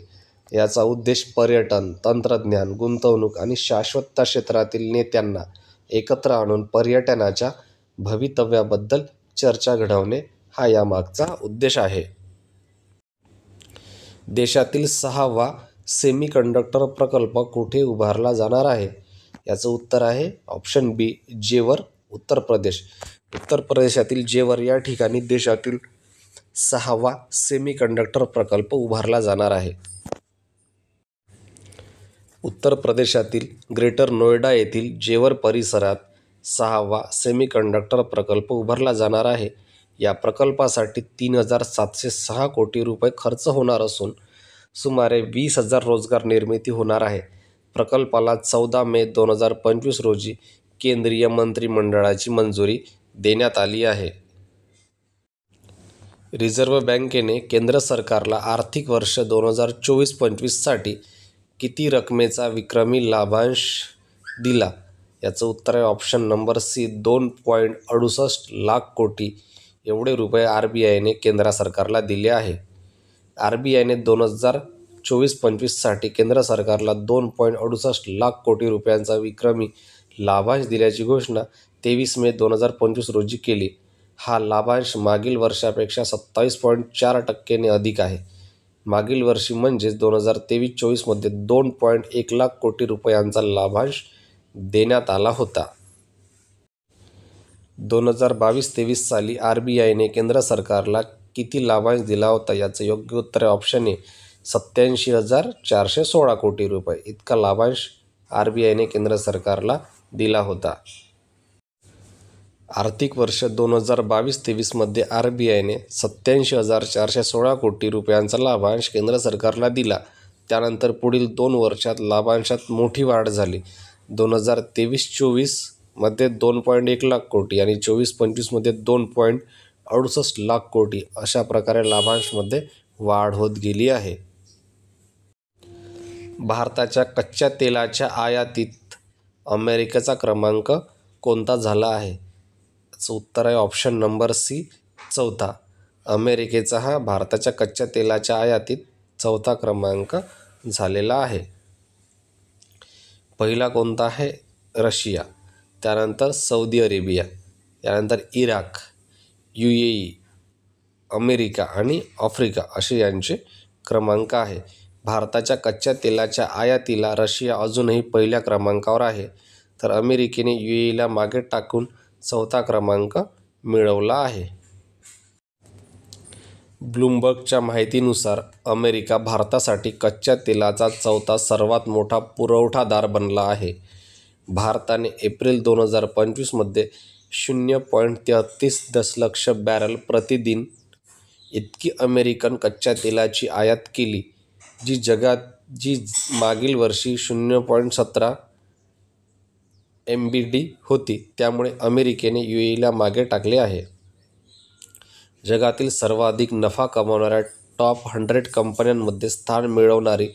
याचा उद्देश पर्यटन, तंत्रज्ञान, गुंतवणूक आणि शाश्वतता क्षेत्रातील नेत्यांना एकत्र आणून पर्यटनाच्या भवितव्याबद्दल चर्चा घडवणे हा यामागचा उद्देश आहे. देशातील 6वा सेमीकंडक्टर प्रकल्प कुठे उभारला जाणार आहे? याचं उत्तर आहे ऑप्शन बी, जेवर, उत्तर प्रदेश. उत्तर प्रदेशातील जेवर या ठिकाणी देशातील 6वा सेमीकंडक्टर प्रकल्प उभारला जाणार आहे. उत्तर प्रदेशातील ग्रेटर नोएडा येथील जेवर परिसरात 6वा सेमीकंडक्टर प्रकल्प उभारला जाणार आहे. या प्रकल्पासाठी 3,706 कोटी रुपये खर्च होणार असून सुमारे 20,000 रोजगार निर्मिती होणार आहे. प्रकल्पाला 14 मे 2025 रोजी केंद्रीय मंत्रिमंडळाची मंजुरी देण्यात आली आहे. रिझर्व्ह बँकेने केंद्र सरकारला आर्थिक वर्ष 2024-25 साठी किती रकमेचा विक्रमी लाभांश दिला? याचं उत्तर आहे ऑप्शन नंबर सी, 2.68 लाख कोटी एवढे रुपये RBIने केंद्र सरकारला दिले आहे. RBIने 2024-25 साठी केंद्र सरकारला 2.68 लाख कोटी रुपयांचा विक्रमी लाभांश दिल्याची घोषणा 23 मे 2025 रोजी केली. हा लाभांश मागील वर्षापेक्षा 27.4% अधिक आहे. मागील वर्षी म्हणजेच 2023-24 मध्ये 2.1 लाख कोटी रुपयांचा लाभांश देण्यात आला होता. 2022-23 साली RBIने केंद्र सरकारला किती लाभांश दिला होता? याचं योग्य उत्तर आहे ऑप्शन ए, 87,416 कोटी रुपये इतका लाभांश RBIने केंद्र सरकारला दिला होता. आर्थिक वर्ष 2022-23 मध्ये RBIने 87,416 कोटी रुपयांचा लाभांश केंद्र सरकारला दिला. त्यानंतर पुढील 2 वर्षात लाभांशात मोठी वाढ झाली. 2023-24 मध्ये 2.1 लाख कोटी आणि 24-25 मध्ये 2.68 लाख कोटी अशा प्रकारे लाभांशमध्ये वाढ होत गेली आहे. भारताच्या कच्च्या तेलाच्या आयातीत अमेरिकेचा क्रमांक कोणता झाला आहे? याचं उत्तर आहे ऑप्शन नंबर सी, 4था. अमेरिकेचा हा भारताच्या कच्च्या तेलाच्या आयातीत 4था क्रमांक झालेला आहे. पहिला कोणता आहे? रशिया, त्यानंतर सौदी अरेबिया, त्यानंतर इराक, UAE, अमेरिका आणि आफ्रिका असे यांचे क्रमांक आहे. भारताच्या कच्च्या तेलाच्या आयातीला रशिया अजूनही पहिल्या क्रमांकावर आहे, तर अमेरिकेने UAEला मागे टाकून 4था क्रमांक मिळवला आहे. ब्लूमबर्गच्या माहितीनुसार अमेरिका भारतासाठी कच्च्या तेलाचा 4था सर्वात मोठा पुरवठादार बनला आहे. भारताने एप्रिल 2025 मध्ये 0.33 दशलक्ष बॅरल प्रतिदिन इतकी अमेरिकन कच्च्या तेलाची आयात केली, जी जगात जी मागील वर्षी 0.17 MBD होती. त्यामुळे अमेरिकेने UAEला मागे टाकले आहे. जगातील सर्वाधिक नफा कमावणाऱ्या टॉप 100 कंपन्यांमध्ये स्थान मिळवणारी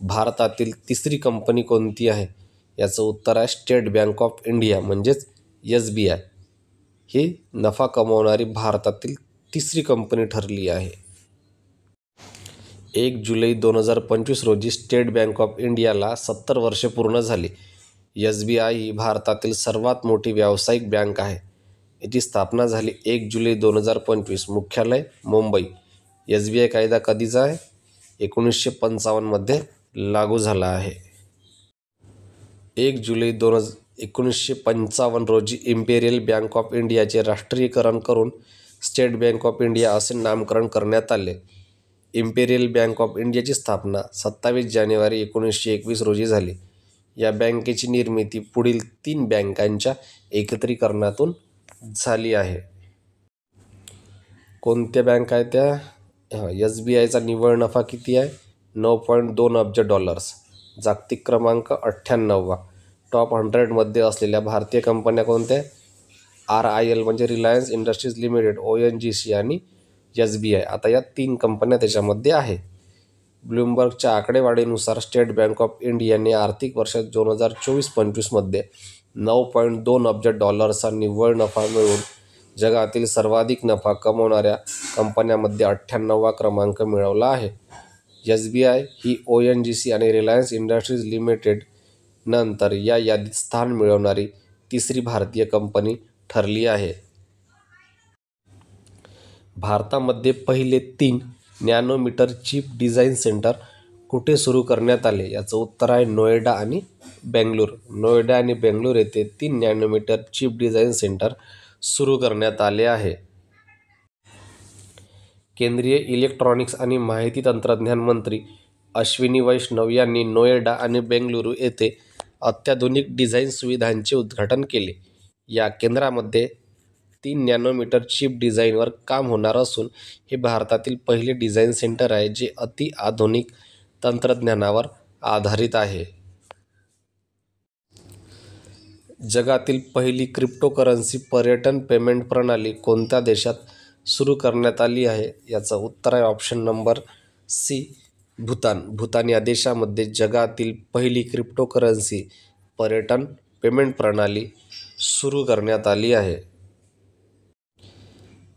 भारतातील तिसरी कंपनी कोणती आहे? याचं उत्तर आहे स्टेट बँक ऑफ इंडिया म्हणजेच SBI. ही नफा कमावणारी भारतातील तिसरी कंपनी ठरली आहे. 1 जुलै 2025 रोजी स्टेट बँक ऑफ इंडियाला 70 वर्षे पूर्ण झाली. SBI ही भारतातील सर्वात मोठी व्यावसायिक बँक आहे. याची स्थापना झाली 1 जुलै 2025. मुख्यालय मुंबई. SBI कायदा कधीचा आहे? 1955 मध्ये लागू झाला आहे. 1 जुलै 1955 रोजी इम्पेरियल बँक ऑफ इंडियाचे राष्ट्रीयकरण करून स्टेट बँक ऑफ इंडिया असे नामकरण करण्यात आले. इम्पेरियल बँक ऑफ इंडियाची स्थापना 27 जानेवारी 1921 रोजी झाली. या बँकेची निर्मिती पुढील 3 बँकांच्या एकत्रीकरणातून झाली आहे. कोणत्या बँक आहेत त्या? SBIचा निव्वळ नफा किती आहे? $9.2 अब्ज. जागतिक क्रमांक 98. टॉप 100मध्ये असलेल्या भारतीय कंपन्या कोणत्या? RIL म्हणजे रिलायन्स इंडस्ट्रीज लिमिटेड, ONGC आणि SBI. आता या 3 कंपन्या त्याच्यामध्ये आहे. ब्लूमबर्गच्या आकडेवारीनुसार स्टेट बँक ऑफ इंडियाने आर्थिक वर्ष 2024-25 मध्ये $9.2 अब्ज निव्वळ नफा मिळवून जगातील सर्वाधिक नफा कमावणाऱ्या कंपन्यांमध्ये 98वा क्रमांक मिळवला आहे. SBI ही ONGC आणि रिलायन्स इंडस्ट्रीज लिमिटेड नंतर या यादीत स्थान मिळवणारी तिसरी भारतीय कंपनी ठरली आहे. भारतामध्ये पहिले 3 नॅनोमीटर चिप डिझाईन सेंटर कुठे सुरू करण्यात आले? याचं उत्तर आहे नोएडा आणि बेंगळूर. नोएडा आणि बेंगळूर येथे 3 नॅनोमीटर चिप डिझाईन सेंटर सुरू करण्यात आले आहे. केंद्रीय इलेक्ट्रॉनिक्स आणि माहिती तंत्रज्ञान मंत्री अश्विनी वैष्णव यांनी नोएडा आणि बेंगळुरू येथे अत्याधुनिक डिझाईन सुविधांचे उद्घाटन केले. या केंद्रामध्ये 3 नॅनोमीटर चिप डिझाईनवर काम होणार असून हे भारतातील पहिले डिझाईन सेंटर आहे जे अतिआधुनिक तंत्रज्ञानावर आधारित आहे. जगातील पहिली क्रिप्टोकरन्सी पर्यटन पेमेंट प्रणाली कोणत्या देशात सुरू करण्यात आली आहे? याचं उत्तर आहे option number C, Bhutan. Bhutan या देशामध्ये जगातील पहिली क्रिप्टोकरन्सी पर्यटन पेमेंट प्रणाली सुरू करण्यात आली आहे.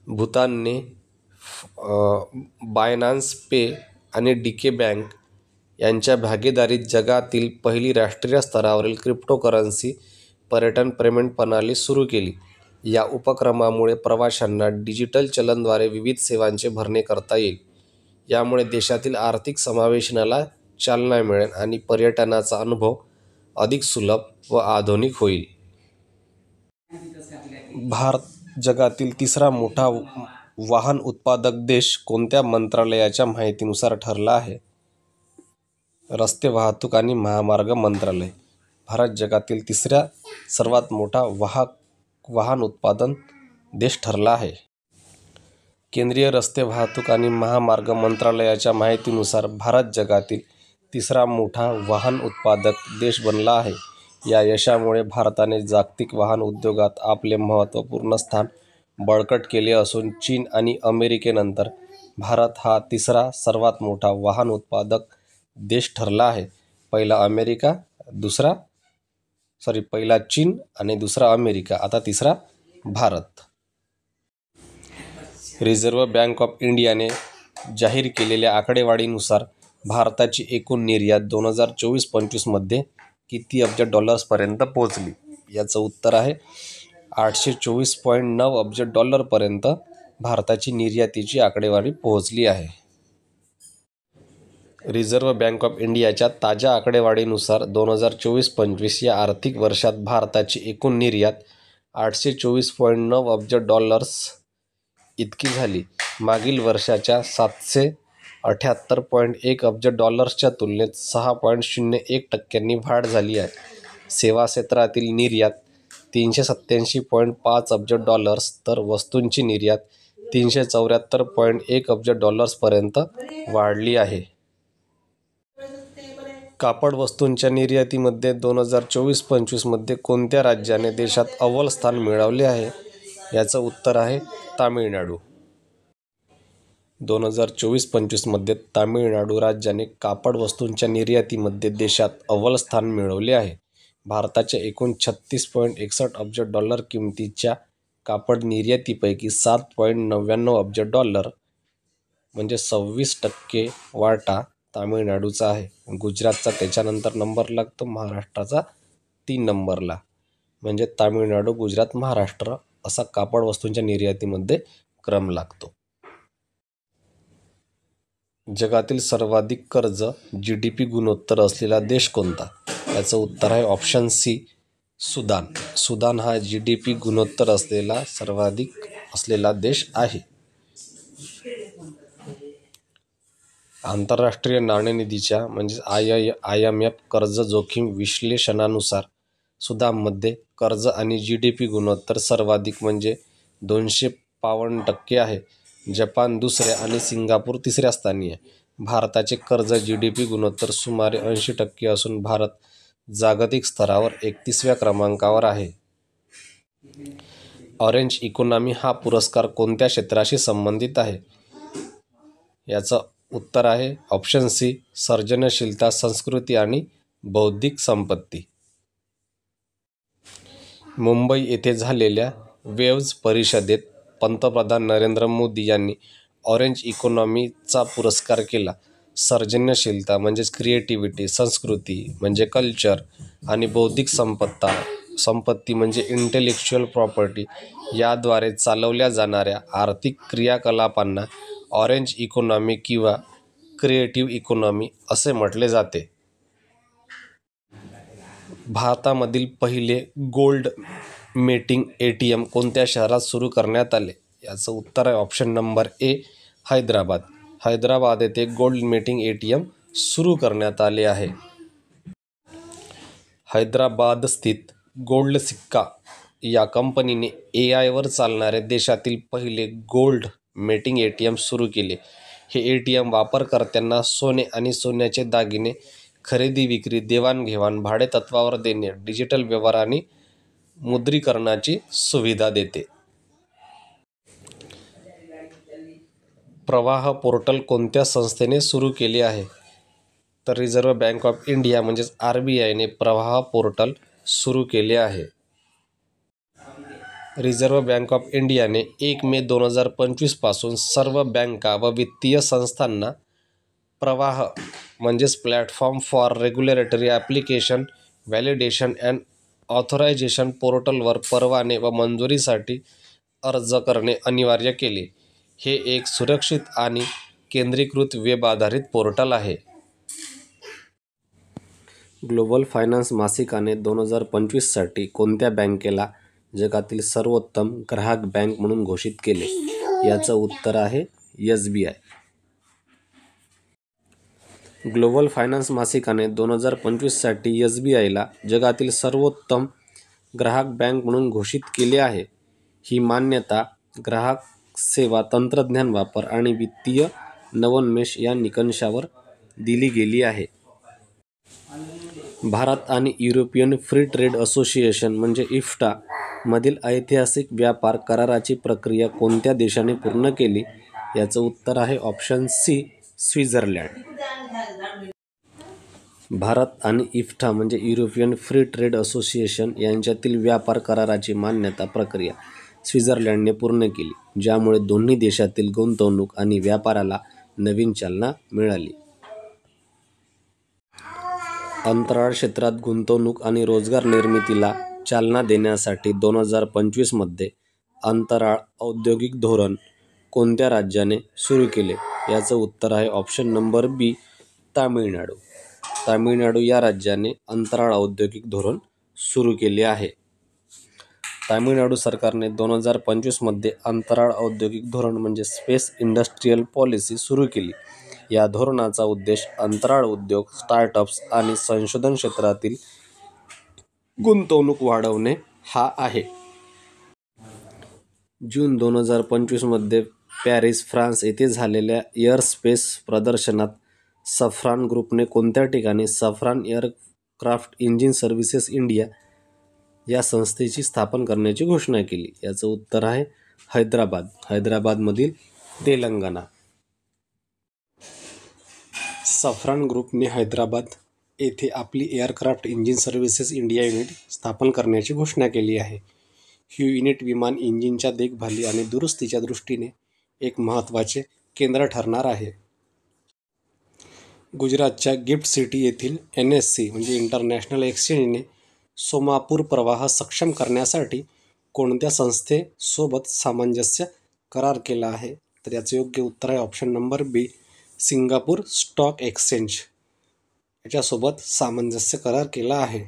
भूतानने बायनान्स पे आणि DK बँक यांच्या भागीदारीत जगातील पहिली राष्ट्रीय स्तरावरील क्रिप्टोकरन्सी पर्यटन पेमेंट प्रणाली सुरू केली. या उपक्रमामुळे प्रवाशांना डिजिटल चलनद्वारे विविध सेवांचे भरणे करता येईल. यामुळे देशातील आर्थिक समावेशनाला चालना मिळेल आणि पर्यटनाचा अनुभव अधिक सुलभ व आधुनिक होईल. भारत जगातील तिसरा मोठा वाहन उत्पादक देश कोणत्या मंत्रालयाच्या माहितीनुसार ठरला आहे? रस्ते वाहतूक आणि महामार्ग मंत्रालय. भारत जगातील तिसरा सर्वात मोठा वाहन उत्पादन देश ठरला आहे. केंद्रीय रस्ते वाहतूक आणि महामार्ग मंत्रालयाच्या माहितीनुसार भारत जगातील तिसरा मोठा वाहन उत्पादक देश बनला आहे. या यशामुळे भारताने जागतिक वाहन उद्योगात आपले महत्त्वपूर्ण स्थान बळकट केले असून चीन आणि अमेरिकेनंतर भारत हा तिसरा सर्वात मोठा वाहन उत्पादक देश ठरला आहे. पहिला चीन आणि दुसरा अमेरिका, आता तिसरा भारत. रिझर्व्ह बँक ऑफ इंडियाने जाहीर केलेल्या आकडेवारीनुसार भारताची एकूण निर्यात 2024-25 मध्ये किती अब्ज पर्यंत पोहोचली? याचं उत्तर आहे 824.9 अब्ज पर्यंत भारताची निर्यातीची आकडेवारी पोहोचली आहे. रिझर्व्ह बँक ऑफ इंडियाच्या ताज्या आकडेवारीनुसार 2024-25 या आर्थिक वर्षात भारताची एकूण निर्यात 824.9 अब्ज इतकी झाली. मागील वर्षाच्या 778.1 अब्ज तुलनेत 6.01% वाढ झाली आहे. सेवा क्षेत्रातील निर्यात 387.5 अब्ज तर वस्तूंची निर्यात 374.1 अब्ज पर्यंत वाढली आहे. कापड वस्तूंच्या निर्यातीमध्ये 2024-25मध्ये कोणत्या राज्याने देशात अव्वल स्थान मिळवले आहे? याचं उत्तर आहे तामिळनाडू. 2024-25मध्ये तामिळनाडू राज्याने कापड वस्तूंच्या निर्यातीमध्ये देशात अव्वल स्थान मिळवले आहे. भारताच्या एकूण $36.61 अब्ज किमतीच्या कापड निर्यातीपैकी $7.99 अब्ज म्हणजे 26% वाटा तामिळनाडूचा आहे. गुजरातचा त्याच्यानंतर नंबर लागतो, महाराष्ट्राचा 3 नंबरला. म्हणजे तामिळनाडू, गुजरात, महाराष्ट्र असा कापड वस्तूंच्या निर्यातीमध्ये क्रम लागतो. जगातील सर्वाधिक कर्ज GDP गुणोत्तर असलेला देश कोणता? याचं उत्तर आहे ऑप्शन सी, सुदान. सुदान हा GDP गुणोत्तर असलेला सर्वाधिक असलेला देश आहे. आंतरराष्ट्रीय नाणेनिधीच्या म्हणजे IMF कर्ज जोखीम विश्लेषणानुसार सुदानमध्ये कर्ज आणि GDP गुणोत्तर सर्वाधिक म्हणजे 252% आहे. जपान दुसऱ्या आणि सिंगापूर तिसऱ्या स्थानी आहे. भारताचे कर्ज GDP गुणोत्तर सुमारे 80% असून भारत जागतिक स्तरावर 31व्या क्रमांकावर आहे. ऑरेंज इकॉनॉमी हा पुरस्कार कोणत्या क्षेत्राशी संबंधित आहे? याचं उत्तर आहे ऑप्शन सी, सर्जनशीलता, संस्कृती आणि बौद्धिक संपत्ती. मुंबई येथे झालेल्या वेव्ज परिषदेत पंतप्रधान नरेंद्र मोदी यांनी ऑरेंज इकॉनॉमीचा पुरस्कार केला. सर्जनशीलता म्हणजेच क्रिएटिव्हिटी, संस्कृती म्हणजे कल्चर आणि बौद्धिक संपत्ती म्हणजे इंटेलेक्च्युअल प्रॉपर्टी याद्वारे चालवल्या जाणाऱ्या आर्थिक क्रियाकलापांना ऑरेंज इकॉनॉमी किंवा क्रिएटिव्ह इकॉनॉमी असे म्हटले जाते. भारतामधील पहिले गोल्ड मेटिंग ATM कोणत्या शहरात सुरू करण्यात आले? याचं उत्तर आहे ऑप्शन नंबर ए, हैदराबाद. हैदराबाद येथे गोल्ड मेटिंग ATM सुरू करण्यात आले आहे. हैदराबाद स्थित गोल्ड सिक्का या कंपनीने AI वर चालणारे देशातील पहिले गोल्ड मेटिंग ATM सुरू केले. हे ATM वापरकर्त्यांना सोने आणि सोन्याचे दागिने खरेदी विक्री, देवाणघेवाण, भाडेतत्त्वावर देणे, डिजिटल व्यवहार आणि मुद्रीकरणाची सुविधा देते. प्रवाह पोर्टल कोणत्या संस्थेने सुरू केले आहे? तर रिझर्व्ह बँक ऑफ इंडिया म्हणजेच RBIने प्रवाह पोर्टल सुरू केले आहे. रिझर्व्ह बँक ऑफ इंडियाने 1 मे 2025 पासून सर्व बँका व वित्तीय संस्थांना प्रवाह म्हणजेच platform for regulatory application validation and authorisation पोर्टलवर परवाने व मंजुरीसाठी अर्ज करणे अनिवार्य केले. हे एक सुरक्षित आणि केंद्रीकृत वेब आधारित पोर्टल आहे. ग्लोबल फायनान्स मासिकाने 2025 साठी कोणत्या बँकेला जगातील सर्वोत्तम ग्राहक बँक म्हणून घोषित केले? याचं उत्तर आहे SBI. ग्लोबल फायनान्स मासिकाने 2025 साठी SBIला जगातील सर्वोत्तम ग्राहक बँक म्हणून घोषित केले आहे. ही मान्यता ग्राहक सेवा, तंत्रज्ञान वापर आणि वित्तीय नवोन्मेष या निकषांवर दिली गेली आहे. भारत आणि युरोपियन फ्री ट्रेड असोसिएशन म्हणजे IFTA मधील ऐतिहासिक व्यापार कराराची प्रक्रिया कोणत्या देशाने पूर्ण केली? याचं उत्तर आहे ऑप्शन सी, स्वित्झर्लंड. भारत आणि IFTA म्हणजे युरोपियन फ्री ट्रेड असोसिएशन यांच्यातील व्यापार कराराची मान्यता प्रक्रिया स्वित्झर्लंडने पूर्ण केली, ज्यामुळे दोन्ही देशातील गुंतवणूक आणि व्यापाराला नवीन चालना मिळाली. अंतराळ क्षेत्रात गुंतवणूक आणि रोजगार निर्मितीला चालना देण्यासाठी 2025 मध्ये अंतराळ औद्योगिक धोरण कोणत्या राज्याने सुरू केले? याचं उत्तर आहे ऑप्शन नंबर बी, तामिळनाडू. तामिळनाडू या राज्याने अंतराळ औद्योगिक धोरण सुरू केले आहे. तामिळनाडू सरकारने 2025 मध्ये अंतराळ औद्योगिक धोरण म्हणजे स्पेस इंडस्ट्रियल पॉलिसी सुरू केली. या धोरणाचा उद्देश अंतराळ उद्योग, स्टार्टअप्स आणि संशोधन क्षेत्रातील गुंतवणूक वाढवणे हा आहे. जून 2025 मध्ये पॅरिस, फ्रान्स येथे झालेल्या एअरस्पेस प्रदर्शनात सफ्रान ग्रुपने कोणत्या ठिकाणी सफ्रान एअरक्राफ्ट इंजिन सर्व्हिसेस इंडिया या संस्थेची स्थापना करण्याची घोषणा केली? याचं उत्तर आहे हैदराबाद. हैदराबादमधील तेलंगणा. सफ्रान ग्रुपने हैदराबाद येथे आपली aircraft engine services India unit स्थापन करण्याची घोषणा केली आहे. ही युनिट विमान इंजिनच्या देखभाली आणि दुरुस्तीच्या दृष्टीने एक महत्त्वाचे केंद्र ठरणार आहे. गुजरातच्या गिफ्ट सिटी येथील NSC म्हणजे इंटरनॅशनल एक्सचेंजने सोमापूर प्रवाह सक्षम करण्यासाठी कोणत्या संस्थेसोबत सामंजस्य करार केला आहे? तर याचं योग्य उत्तर आहे ऑप्शन नंबर बी, सिंगापूर स्टॉक एक्सचेंज याच्यासोबत सामंजस्य करार केला आहे.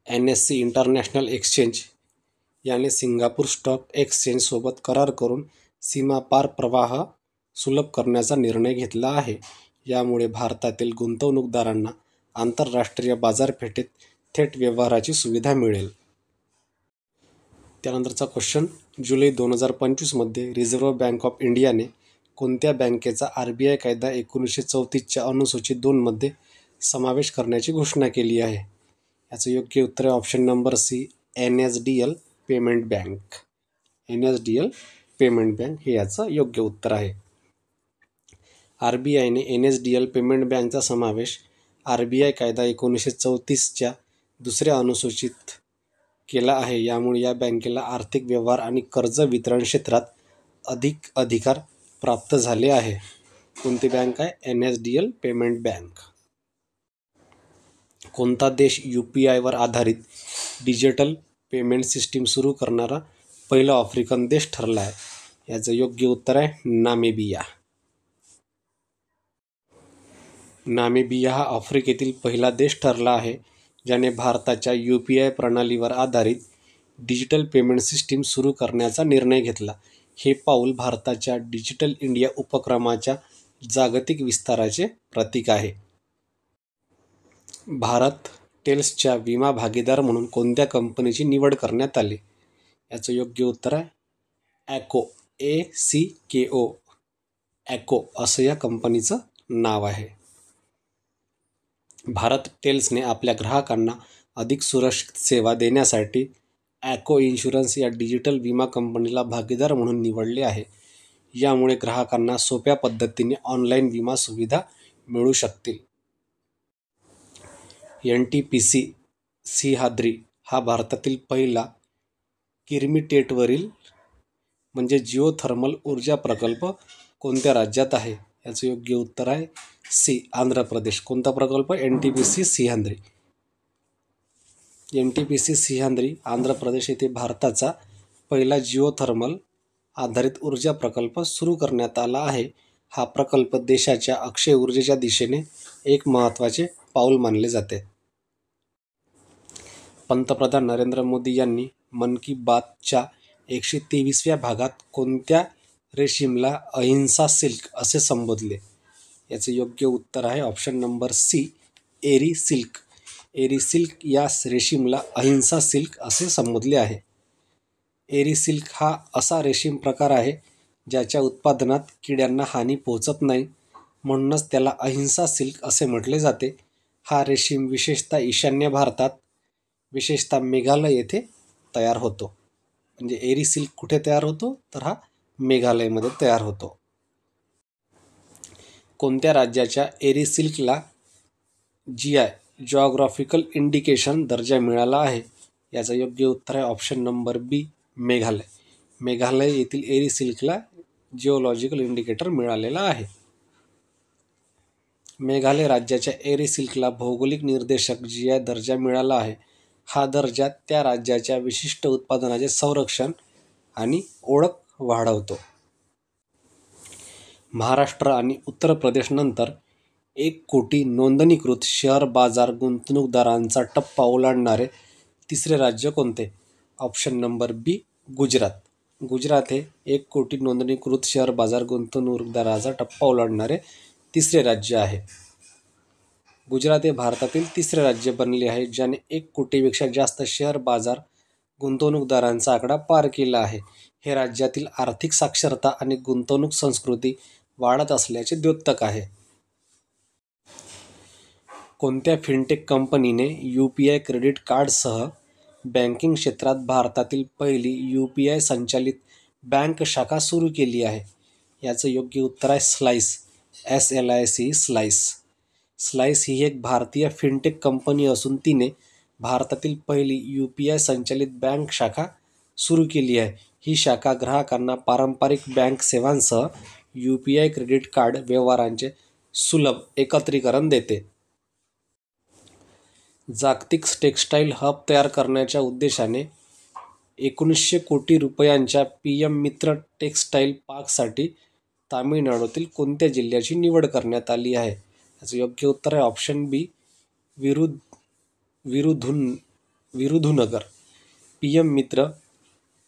NSC इंटरनॅशनल एक्सचेंज याने सिंगापूर स्टॉक एक्सचेंज सोबत करार करून सीमापार प्रवाह सुलभ करण्याचा निर्णय घेतला आहे. यामुळे भारतातील गुंतवणूकदारांना आंतरराष्ट्रीय बाजारपेठेत थेट व्यवहाराची सुविधा मिळेल. त्यानंतरचा क्वेश्चन, जुलै 2025मध्ये रिझर्व्ह बँक ऑफ इंडियाने कोणत्या बँकेचा RBI कायदा 1934च्या अनुसूची 2 मध्ये समावेश करण्याची घोषणा केली आहे? याचं योग्य उत्तर आहे option number C, NSDL payment bank. NSDL payment bank हे याचं योग्य उत्तर आहे. RBIने NSDL पेमेंट बँकचा समावेश RBI कायदा 1934च्या 2ऱ्या अनुसूचित केला आहे. यामुळे या बँकेला आर्थिक व्यवहार आणि कर्ज वितरण क्षेत्रात अधिक अधिकार प्राप्त झाले आहे. कोणती बँक आहे? NSDL payment bank. कोणता देश UPI वर आधारित डिजिटल पेमेंट सिस्टीम सुरू करणारा पहिला आफ्रिकन देश ठरला आहे? याचं योग्य उत्तर आहे नामिबिया. नामिबिया हा आफ्रिकेतील पहिला देश ठरला आहे ज्याने भारताच्या UPI प्रणालीवर आधारित डिजिटल पेमेंट सिस्टीम सुरू करण्याचा निर्णय घेतला. हे पाऊल भारताच्या डिजिटल इंडिया उपक्रमाच्या जागतिक विस्ताराचे प्रतीक आहे. भारत टेल्सच्या विमा भागीदार म्हणून कोणत्या कंपनीची निवड करण्यात आली? याचं योग्य उत्तर आहे ॲको. ACKO. ॲको असं या कंपनीचं नाव आहे. भारत टेल्सने आपल्या ग्राहकांना अधिक सुरक्षित सेवा देण्यासाठी ॲको इन्शुरन्स या डिजिटल विमा कंपनीला भागीदार म्हणून निवडले आहे. यामुळे ग्राहकांना सोप्या पद्धतीने ऑनलाईन विमा सुविधा मिळू शकतील. NTPC सिंहाद्री हा भारतातील पहिला किर्मिटेटवरील म्हणजे जिओथर्मल ऊर्जा प्रकल्प कोणत्या राज्यात आहे? याचं योग्य उत्तर आहे सी, आंध्र प्रदेश. कोणता प्रकल्प? NTPC सिंहाद्री. NTPC सिंहाद्री आंध्र प्रदेश येथे भारताचा पहिला जिओथर्मल आधारित ऊर्जा प्रकल्प सुरू करण्यात आला आहे. हा प्रकल्प देशाच्या अक्षय ऊर्जेच्या दिशेने एक महत्त्वाचे पाऊल मानले जाते. पंतप्रधान नरेंद्र मोदी यांनी मन की बातच्या 123व्या भागात कोणत्या रेशीमला अहिंसा सिल्क असे संबोधले? याचे योग्य उत्तर आहे ऑप्शन नंबर सी, एरी सिल्क. एरी सिल्क या रेशीमला अहिंसा सिल्क असे संबोधले आहे. एरी सिल्क हा असा रेशीम प्रकार आहे ज्याच्या उत्पादनात किड्यांना हानी पोहोचत नाही, म्हणूनच त्याला अहिंसा सिल्क असे म्हटले जाते. हा रेशीम विशेषतः ईशान्य भारतात, विशेषतः मेघालय येथे तयार होतो. म्हणजे एरी सिल्क कुठे तयार होतो? तर हा मेघालयमध्ये तयार होतो. कोणत्या राज्याच्या एरी सिल्कला GI जिओग्राफिकल इंडिकेशन दर्जा मिळाला आहे? याचं योग्य उत्तर आहे ऑप्शन नंबर बी, मेघालय. मेघालय येथील एरी सिल्कला जिओलॉजिकल इंडिकेटर मिळालेला आहे. मेघालय राज्याच्या एरी सिल्कला भौगोलिक निर्देशक GI दर्जा मिळाला आहे. हा दर्जा त्या राज्याच्या विशिष्ट उत्पादनाचे संरक्षण आणि ओळख वाढवतो. महाराष्ट्र आणि उत्तर प्रदेशनंतर 1 कोटी नोंदणीकृत शेअर बाजार गुंतवणूकदारांचा टप्पा ओलांडणारे तिसरे राज्य कोणते? ऑप्शन नंबर बी, गुजरात. गुजरात हे 1 कोटी नोंदणीकृत शेअर बाजार गुंतवणूकदारांचा टप्पा ओलांडणारे तिसरे राज्य आहे. गुजरात हे भारतातील तिसरे राज्य बनले आहे ज्याने 1 कोटीपेक्षा जास्त शेअर बाजार गुंतवणूकदारांचा आकडा पार केला आहे. हे राज्यातील आर्थिक साक्षरता आणि गुंतवणूक संस्कृती वाढत असल्याचे द्योतक आहे. कोणत्या फिनटेक कंपनीने UPI क्रेडिट कार्डसह बँकिंग क्षेत्रात भारतातील पहिली UPI संचालित बँक शाखा सुरू केली आहे? याचं योग्य उत्तर आहे स्लाईस. SLIC slice. स्लाईस ही एक भारतीय फिनटेक कंपनी असून तिने भारतातील पहिली UPI संचालित बँक शाखा सुरू केली आहे. ही शाखा ग्राहकांना पारंपरिक बँक सेवांसह UPI क्रेडिट कार्ड व्यवहारांचे सुलभ एकत्रीकरण देते. जागतिक टेक्स्टाईल हब तयार करण्याच्या उद्देशाने 1900 कोटी रुपयांच्या PM मित्र टेक्स्टाईल पार्कसाठी तामिळनाडूतील कोणत्या जिल्ह्याची निवड करण्यात आली आहे? याचं योग्य उत्तर आहे ऑप्शन बी विरुधुनगर. PM मित्र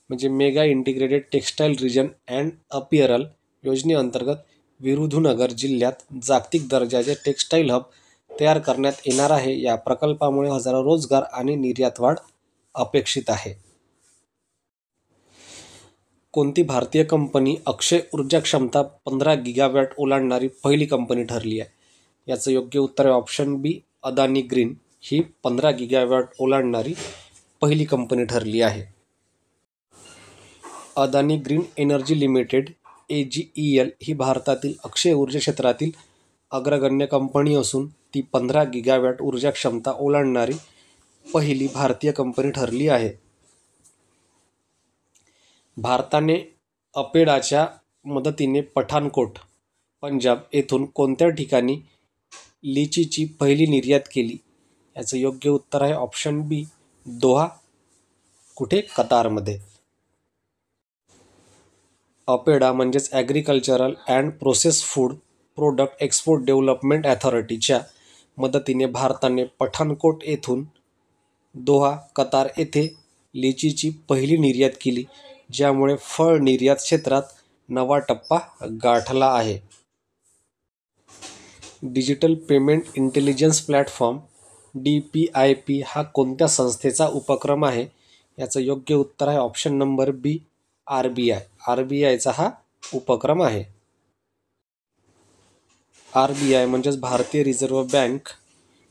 म्हणजे mega integrated textile region and apparel योजनेअंतर्गत विरुधुनगर जिल्ह्यात जागतिक दर्जाचे टेक्स्टाईल हब तयार करण्यात येणार आहे. या प्रकल्पामुळे हजारो रोजगार आणि निर्यात वाढ अपेक्षित आहे. कोणती भारतीय कंपनी अक्षय ऊर्जा क्षमता 15 गिगावॅट ओलांडणारी पहिली कंपनी ठरली आहे? याचं योग्य उत्तर आहे ऑप्शन बी अदानी ग्रीन. ही 15 गिगावॅट ओलांडणारी पहिली कंपनी ठरली आहे. Adani green energy limited AGEL ही भारतातील अक्षय ऊर्जा क्षेत्रातील अग्रगण्य कंपनी असून ती 15 गिगावॅट ऊर्जा क्षमता ओलांडणारी पहिली भारतीय कंपनी ठरली आहे. भारताने अपेडाच्या मदतीने पठाणकोट, पंजाब येथून कोणत्या ठिकाणी लिचीची पहिली निर्यात केली? याचं योग्य उत्तर आहे ऑप्शन बी दोहा. कुठे? कतारमध्ये. अपेडा म्हणजेच agricultural and process food product export development अथॉरिटीच्या मदतीने भारताने पठाणकोट येथून दोहा, कतार येथे लिचीची पहिली निर्यात केली, ज्यामुळे फळ निर्यात क्षेत्रात नवा टप्पा गाठला आहे. Digital payment intelligence platform DPIP हा कोणत्या संस्थेचा उपक्रम आहे? याचं योग्य उत्तर आहे ऑप्शन नंबर बी RBI. RBIचा हा उपक्रम आहे. RBI म्हणजेच भारतीय reserve bank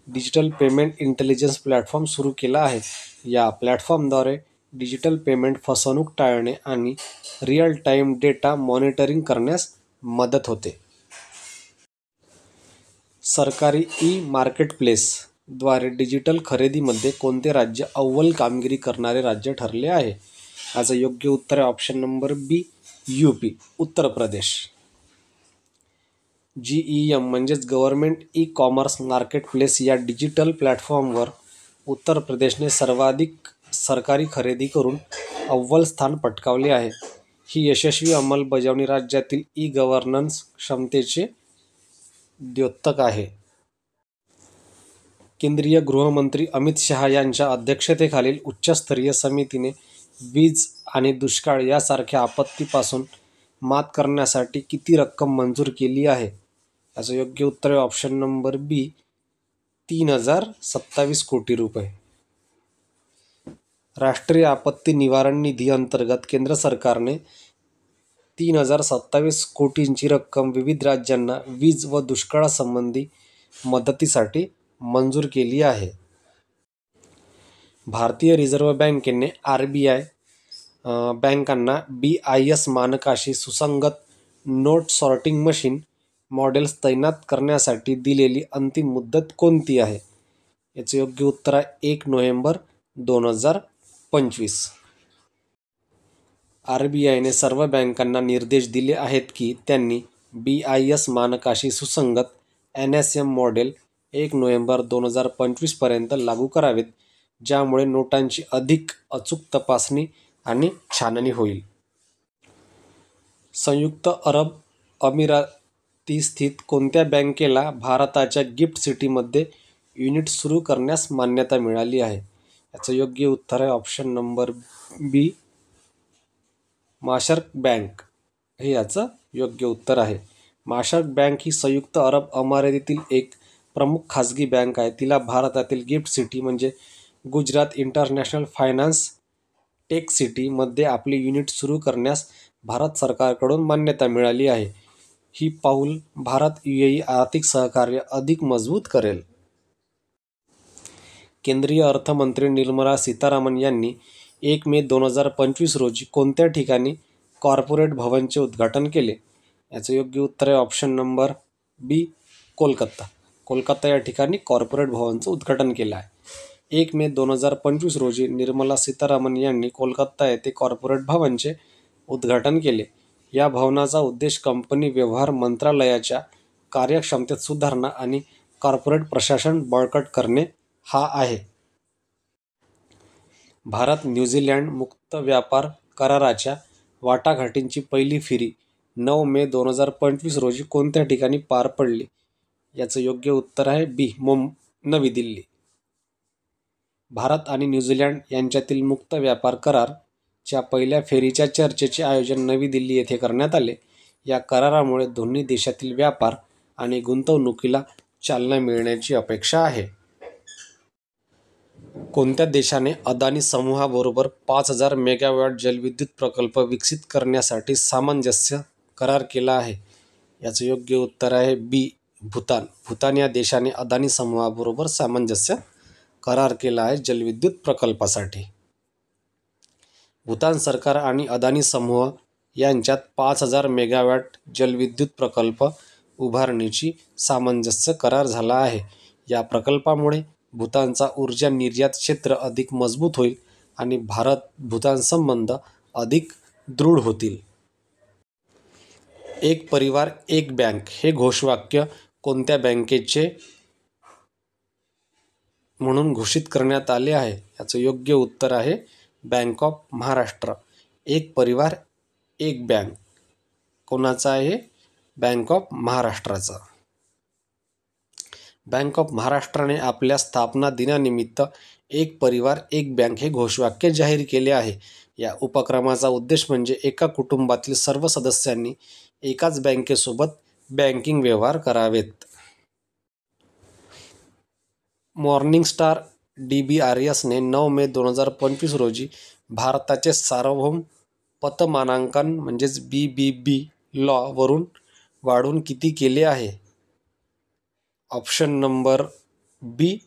digital payment intelligence platform सुरू केला आहे. या प्लॅटफॉर्मद्वारे डिजिटल पेमेंट फसवणूक टाळणे आणि रिअल टाइम डेटा मॉनिटरिंग करण्यास मदत होते. सरकारी मार्केटप्लेस द्वारे डिजिटल खरेदीमध्ये कोणते राज्य अव्वल कामगिरी करणारे राज्य ठरले आहे? याचं योग्य उत्तर आहे ऑप्शन नंबर बी UP, उत्तर प्रदेश. GEM म्हणजेच गव्हर्नमेंट कॉमर्स मार्केटप्लेस या डिजिटल प्लॅटफॉर्मवर उत्तर प्रदेशने सर्वाधिक सरकारी खरेदी करून अव्वल स्थान पटकावले आहे. ही यशस्वी अंमलबजावणी राज्यातील गव्हर्नन्स क्षमतेचे द्योतक आहे. केंद्रीय गृहमंत्री अमित शहा यांच्या अध्यक्षतेखालील उच्चस्तरीय समितीने वीज आणि दुष्काळ यासारख्या आपत्तीपासून मात करण्यासाठी किती रक्कम मंजूर केली आहे? याचं योग्य उत्तर आहे ऑप्शन नंबर बी 3027 कोटी रुपये. राष्ट्रीय आपत्ती निवारण निधी अंतर्गत केंद्र सरकारने 3027 कोटींची रक्कम विविध राज्यांना वीज व दुष्काळासंबंधी मदतीसाठी मंजूर केली आहे. भारतीय रिझर्व्ह बँकेने RBI बँकांना BIS मानकाशी सुसंगत नोट सॉर्टिंग मशीन मॉडेल्स तैनात करण्यासाठी दिलेली अंतिम मुदत कोणती आहे? याचे योग्य उत्तर आहे 1 नोव्हेंबर 2025. RBIने सर्व बँकांना निर्देश दिले आहेत की त्यांनी BIS मानकाशी सुसंगत NSM मॉडेल 1 नोव्हेंबर 2025 पर्यंत लागू करावेत, ज्यामुळे नोटांची अधिक अचूक तपासणी आणि छाननी होईल. संयुक्त अरब अमिरातीस्थित कोणत्या बँकेला भारताच्या गिफ्ट सिटीमध्ये युनिट सुरू करण्यास मान्यता मिळाली आहे? याचं योग्य उत्तर आहे ऑप्शन नंबर बी माशर्क बँक. हे याचं योग्य उत्तर आहे. माशर्क बँक ही संयुक्त अरब अमिरातीतील एक प्रमुख खाजगी बँक आहे. तिला भारतातील गिफ्ट सिटी म्हणजे Gujarat international finance tech City मध्ये आपले युनिट सुरू करण्यास भारत सरकारकडून मान्यता मिळाली आहे. ही पाऊल भारत UAE आर्थिक सहकार्य अधिक मजबूत करेल. केंद्रीय अर्थमंत्री निर्मला सीतारामन यांनी 1 मे 2025 रोजी कोणत्या ठिकाणी कॉर्पोरेट भवनचे उद्घाटन केले? याचं योग्य उत्तर आहे ऑप्शन नंबर बी, कोलकाता. कोलकाता या ठिकाणी कॉर्पोरेट भवनचं उद्घाटन केलं आहे. 1 मे 2025 रोजी निर्मला सीतारामन यांनी कोलकाता येथे कॉर्पोरेट भवनचे उद्घाटन केले. या भवनाचा उद्देश कंपनी व्यवहार मंत्रालयाच्या कार्यक्षमतेत सुधारणा आणि कॉर्पोरेट प्रशासन बळकट करणे हा आहे. भारत न्यूझीलंड मुक्त व्यापार कराराच्या वाटाघाटींची पहिली फेरी 9 मे 2025 रोजी कोणत्या ठिकाणी पार पडली? याचं योग्य उत्तर आहे बी, नवी दिल्ली. भारत आणि न्यूझीलंड यांच्यातील मुक्त व्यापार करारच्या पहिल्या फेरीच्या चर्चेचे आयोजन नवी दिल्ली येथे करण्यात आले. या करारामुळे दोन्ही देशातील व्यापार आणि गुंतवणुकीला चालना मिळण्याची अपेक्षा आहे. कोणत्या देशाने अदानी समूहाबरोबर 5,000 मेगावॅट जलविद्युत प्रकल्प विकसित करण्यासाठी सामंजस्य करार केला आहे? याचं योग्य उत्तर आहे बी, भूतान. भूतान या देशाने अदानी समूहाबरोबर सामंजस्य करार केला आहे जलविद्युत प्रकल्पासाठी. भूतान सरकार आणि अदानी समूह यांच्यात 5,000 मेगावॅट जलविद्युत प्रकल्प उभारणीची सामंजस्य करार झाला आहे. या प्रकल्पामुळे भूतानचा ऊर्जा निर्यात क्षेत्र अधिक मजबूत होईल आणि भारत-भूतान संबंध अधिक दृढ होतील. एक परिवार एक बँक हे घोषवाक्य कोणत्या बँकेचे म्हणून घोषित करण्यात आले आहे? याचं योग्य उत्तर आहे बँक ऑफ महाराष्ट्र. एक परिवार एक बँक कोणाचा आहे? बँक ऑफ महाराष्ट्राचा. बँक ऑफ महाराष्ट्राने आपल्या स्थापना दिनानिमित्त एक परिवार एक बँक हे घोषवाक्य जाहीर केले आहे. या उपक्रमाचा उद्देश म्हणजे एका कुटुंबातील सर्व सदस्यांनी एकाच बँकेसोबत बँकिंग व्यवहार करावेत. मॉर्निंगस्टार DBRSने 9 मे 2025 रोजी भारताचे सार्वभौम पतमानांकन म्हणजेच BBB लॉ वरून वाढून किती केले आहे? ऑप्शन नंबर बी,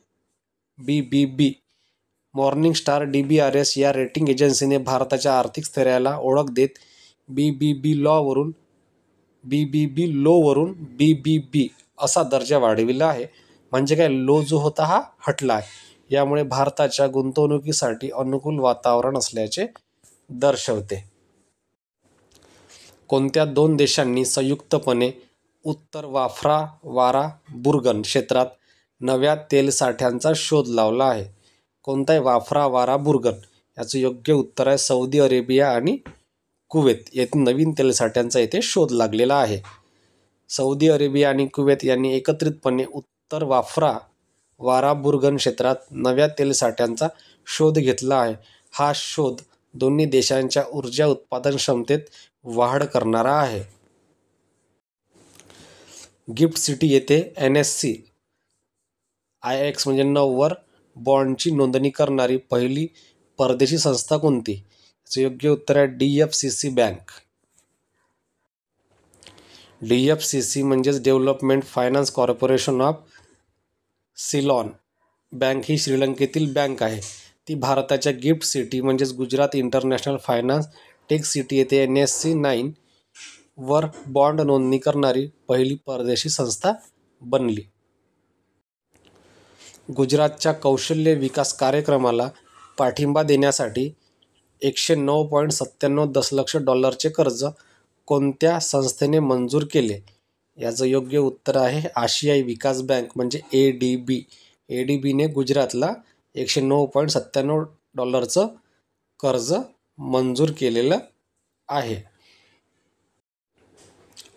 BBB. मॉर्निंगस्टार DBRS या रेटिंग एजन्सीने भारताच्या आर्थिक स्थैर्याला ओळख देत BBB लो वरून BBB असा दर्जा वाढविला आहे. म्हणजे काय, लो जो होता हा हटला आहे. यामुळे भारताच्या गुंतवणुकीसाठी अनुकूल वातावरण असल्याचे दर्शवते. कोणत्या दोन देशांनी संयुक्तपणे उत्तर वारा बुर्गन क्षेत्रात नव्या तेलसाठ्यांचा शोध लावला आहे? कोणता आहे वारा बुर्गन? याचं योग्य उत्तर आहे सौदी अरेबिया आणि कुवेत येथे नवीन तेलसाठ्यांचा येथे शोध लागलेला आहे. सौदी अरेबिया आणि कुवेत यांनी एकत्रितपणे उत्तर वारा बुर्गन क्षेत्रात नव्या तेलसाठ्यांचा शोध घेतला आहे. हा शोध दोन्ही देशांच्या ऊर्जा उत्पादन क्षमतेत वाढ करणारा आहे. गिफ्ट सिटी येथे NSE IX म्हणजे 9 वर बॉन्डची नोंदणी करणारी पहिली परदेशी संस्था कोणती? याचं योग्य उत्तर आहे DFCC बँक. DFCC म्हणजेच development finance corporation of Ceylon bank ही श्रीलंकेतील बँक आहे. ती भारताच्या गिफ्ट सिटी म्हणजेच Gujarat international finance tech city येथे NSE 9 वर बॉन्ड नोंदणी करणारी पहिली परदेशी संस्था बनली. गुजरातच्या कौशल्य विकास कार्यक्रमाला पाठिंबा देण्यासाठी $109.97 दशलक्ष कर्ज कोणत्या संस्थेने मंजूर केले? याचं योग्य उत्तर आहे आशियाई विकास बँक म्हणजे ADB. ADBने गुजरातला $109.97 कर्ज मंजूर केलेलं आहे.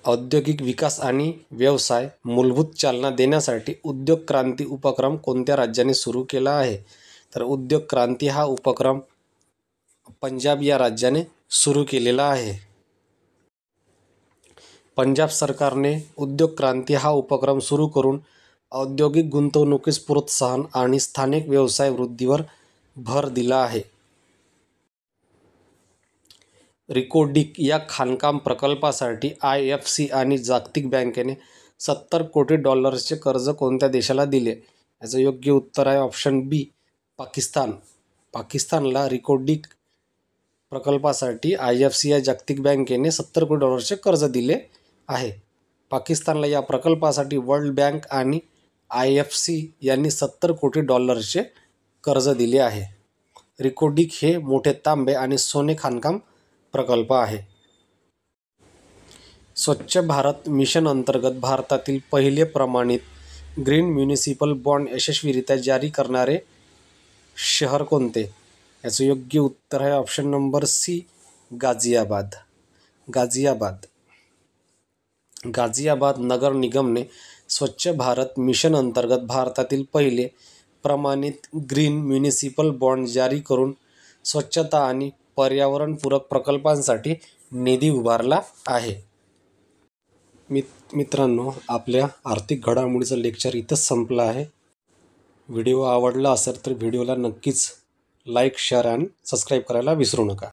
औद्योगिक विकास आणि व्यवसाय मूलभूत चालना देण्यासाठी उद्योग क्रांती उपक्रम कोणत्या राज्याने सुरू केला आहे? तर उद्योग क्रांती हा उपक्रम पंजाब या राज्याने सुरू केलेला आहे. पंजाब सरकारने उद्योग क्रांती हा उपक्रम सुरू करून औद्योगिक गुंतवणुकीस प्रोत्साहन आणि स्थानिक व्यवसाय वृद्धीवर भर दिला आहे. रिकोडिक या खाणकाम प्रकल्पासाठी IFC आणि जागतिक बँकेने $70 कोटी कर्ज कोणत्या देशाला दिले? याचं योग्य उत्तर आहे ऑप्शन बी, पाकिस्तान. पाकिस्तानला रिकोडिक प्रकल्पासाठी IFC या जागतिक बँकेने $70 कोटी कर्ज दिले आहे. पाकिस्तानला या प्रकल्पासाठी वर्ल्ड बँक आणि IFC यांनी $70 कोटी कर्ज दिले आहे. रिकोडिक हे मोठे तांबे आणि सोने खाणकाम प्रकल्प आहे. स्वच्छ भारत मिशन अंतर्गत भारतातील पहिले प्रमाणित ग्रीन म्युनिसिपल बॉन्ड यशस्वीरित्या जारी करणारे शहर कोणते? याचं योग्य उत्तर आहे option number C, Ghaziabad. Ghaziabad. Ghaziabad नगर निगमने स्वच्छ भारत मिशन अंतर्गत भारतातील पहिले प्रमाणित ग्रीन म्युनिसिपल बॉन्ड जारी करून स्वच्छता आणि पर्यावरणपूरक प्रकल्पांसाठी निधी उभारला आहे. मित्रांनो, आपल्या आर्थिक घडामोडीचं लेक्चर इथंच संपलं आहे. व्हिडिओ आवडला असेल तर व्हिडिओला नक्कीच लाईक, शेअर आणि सबस्क्राईब करायला विसरू नका.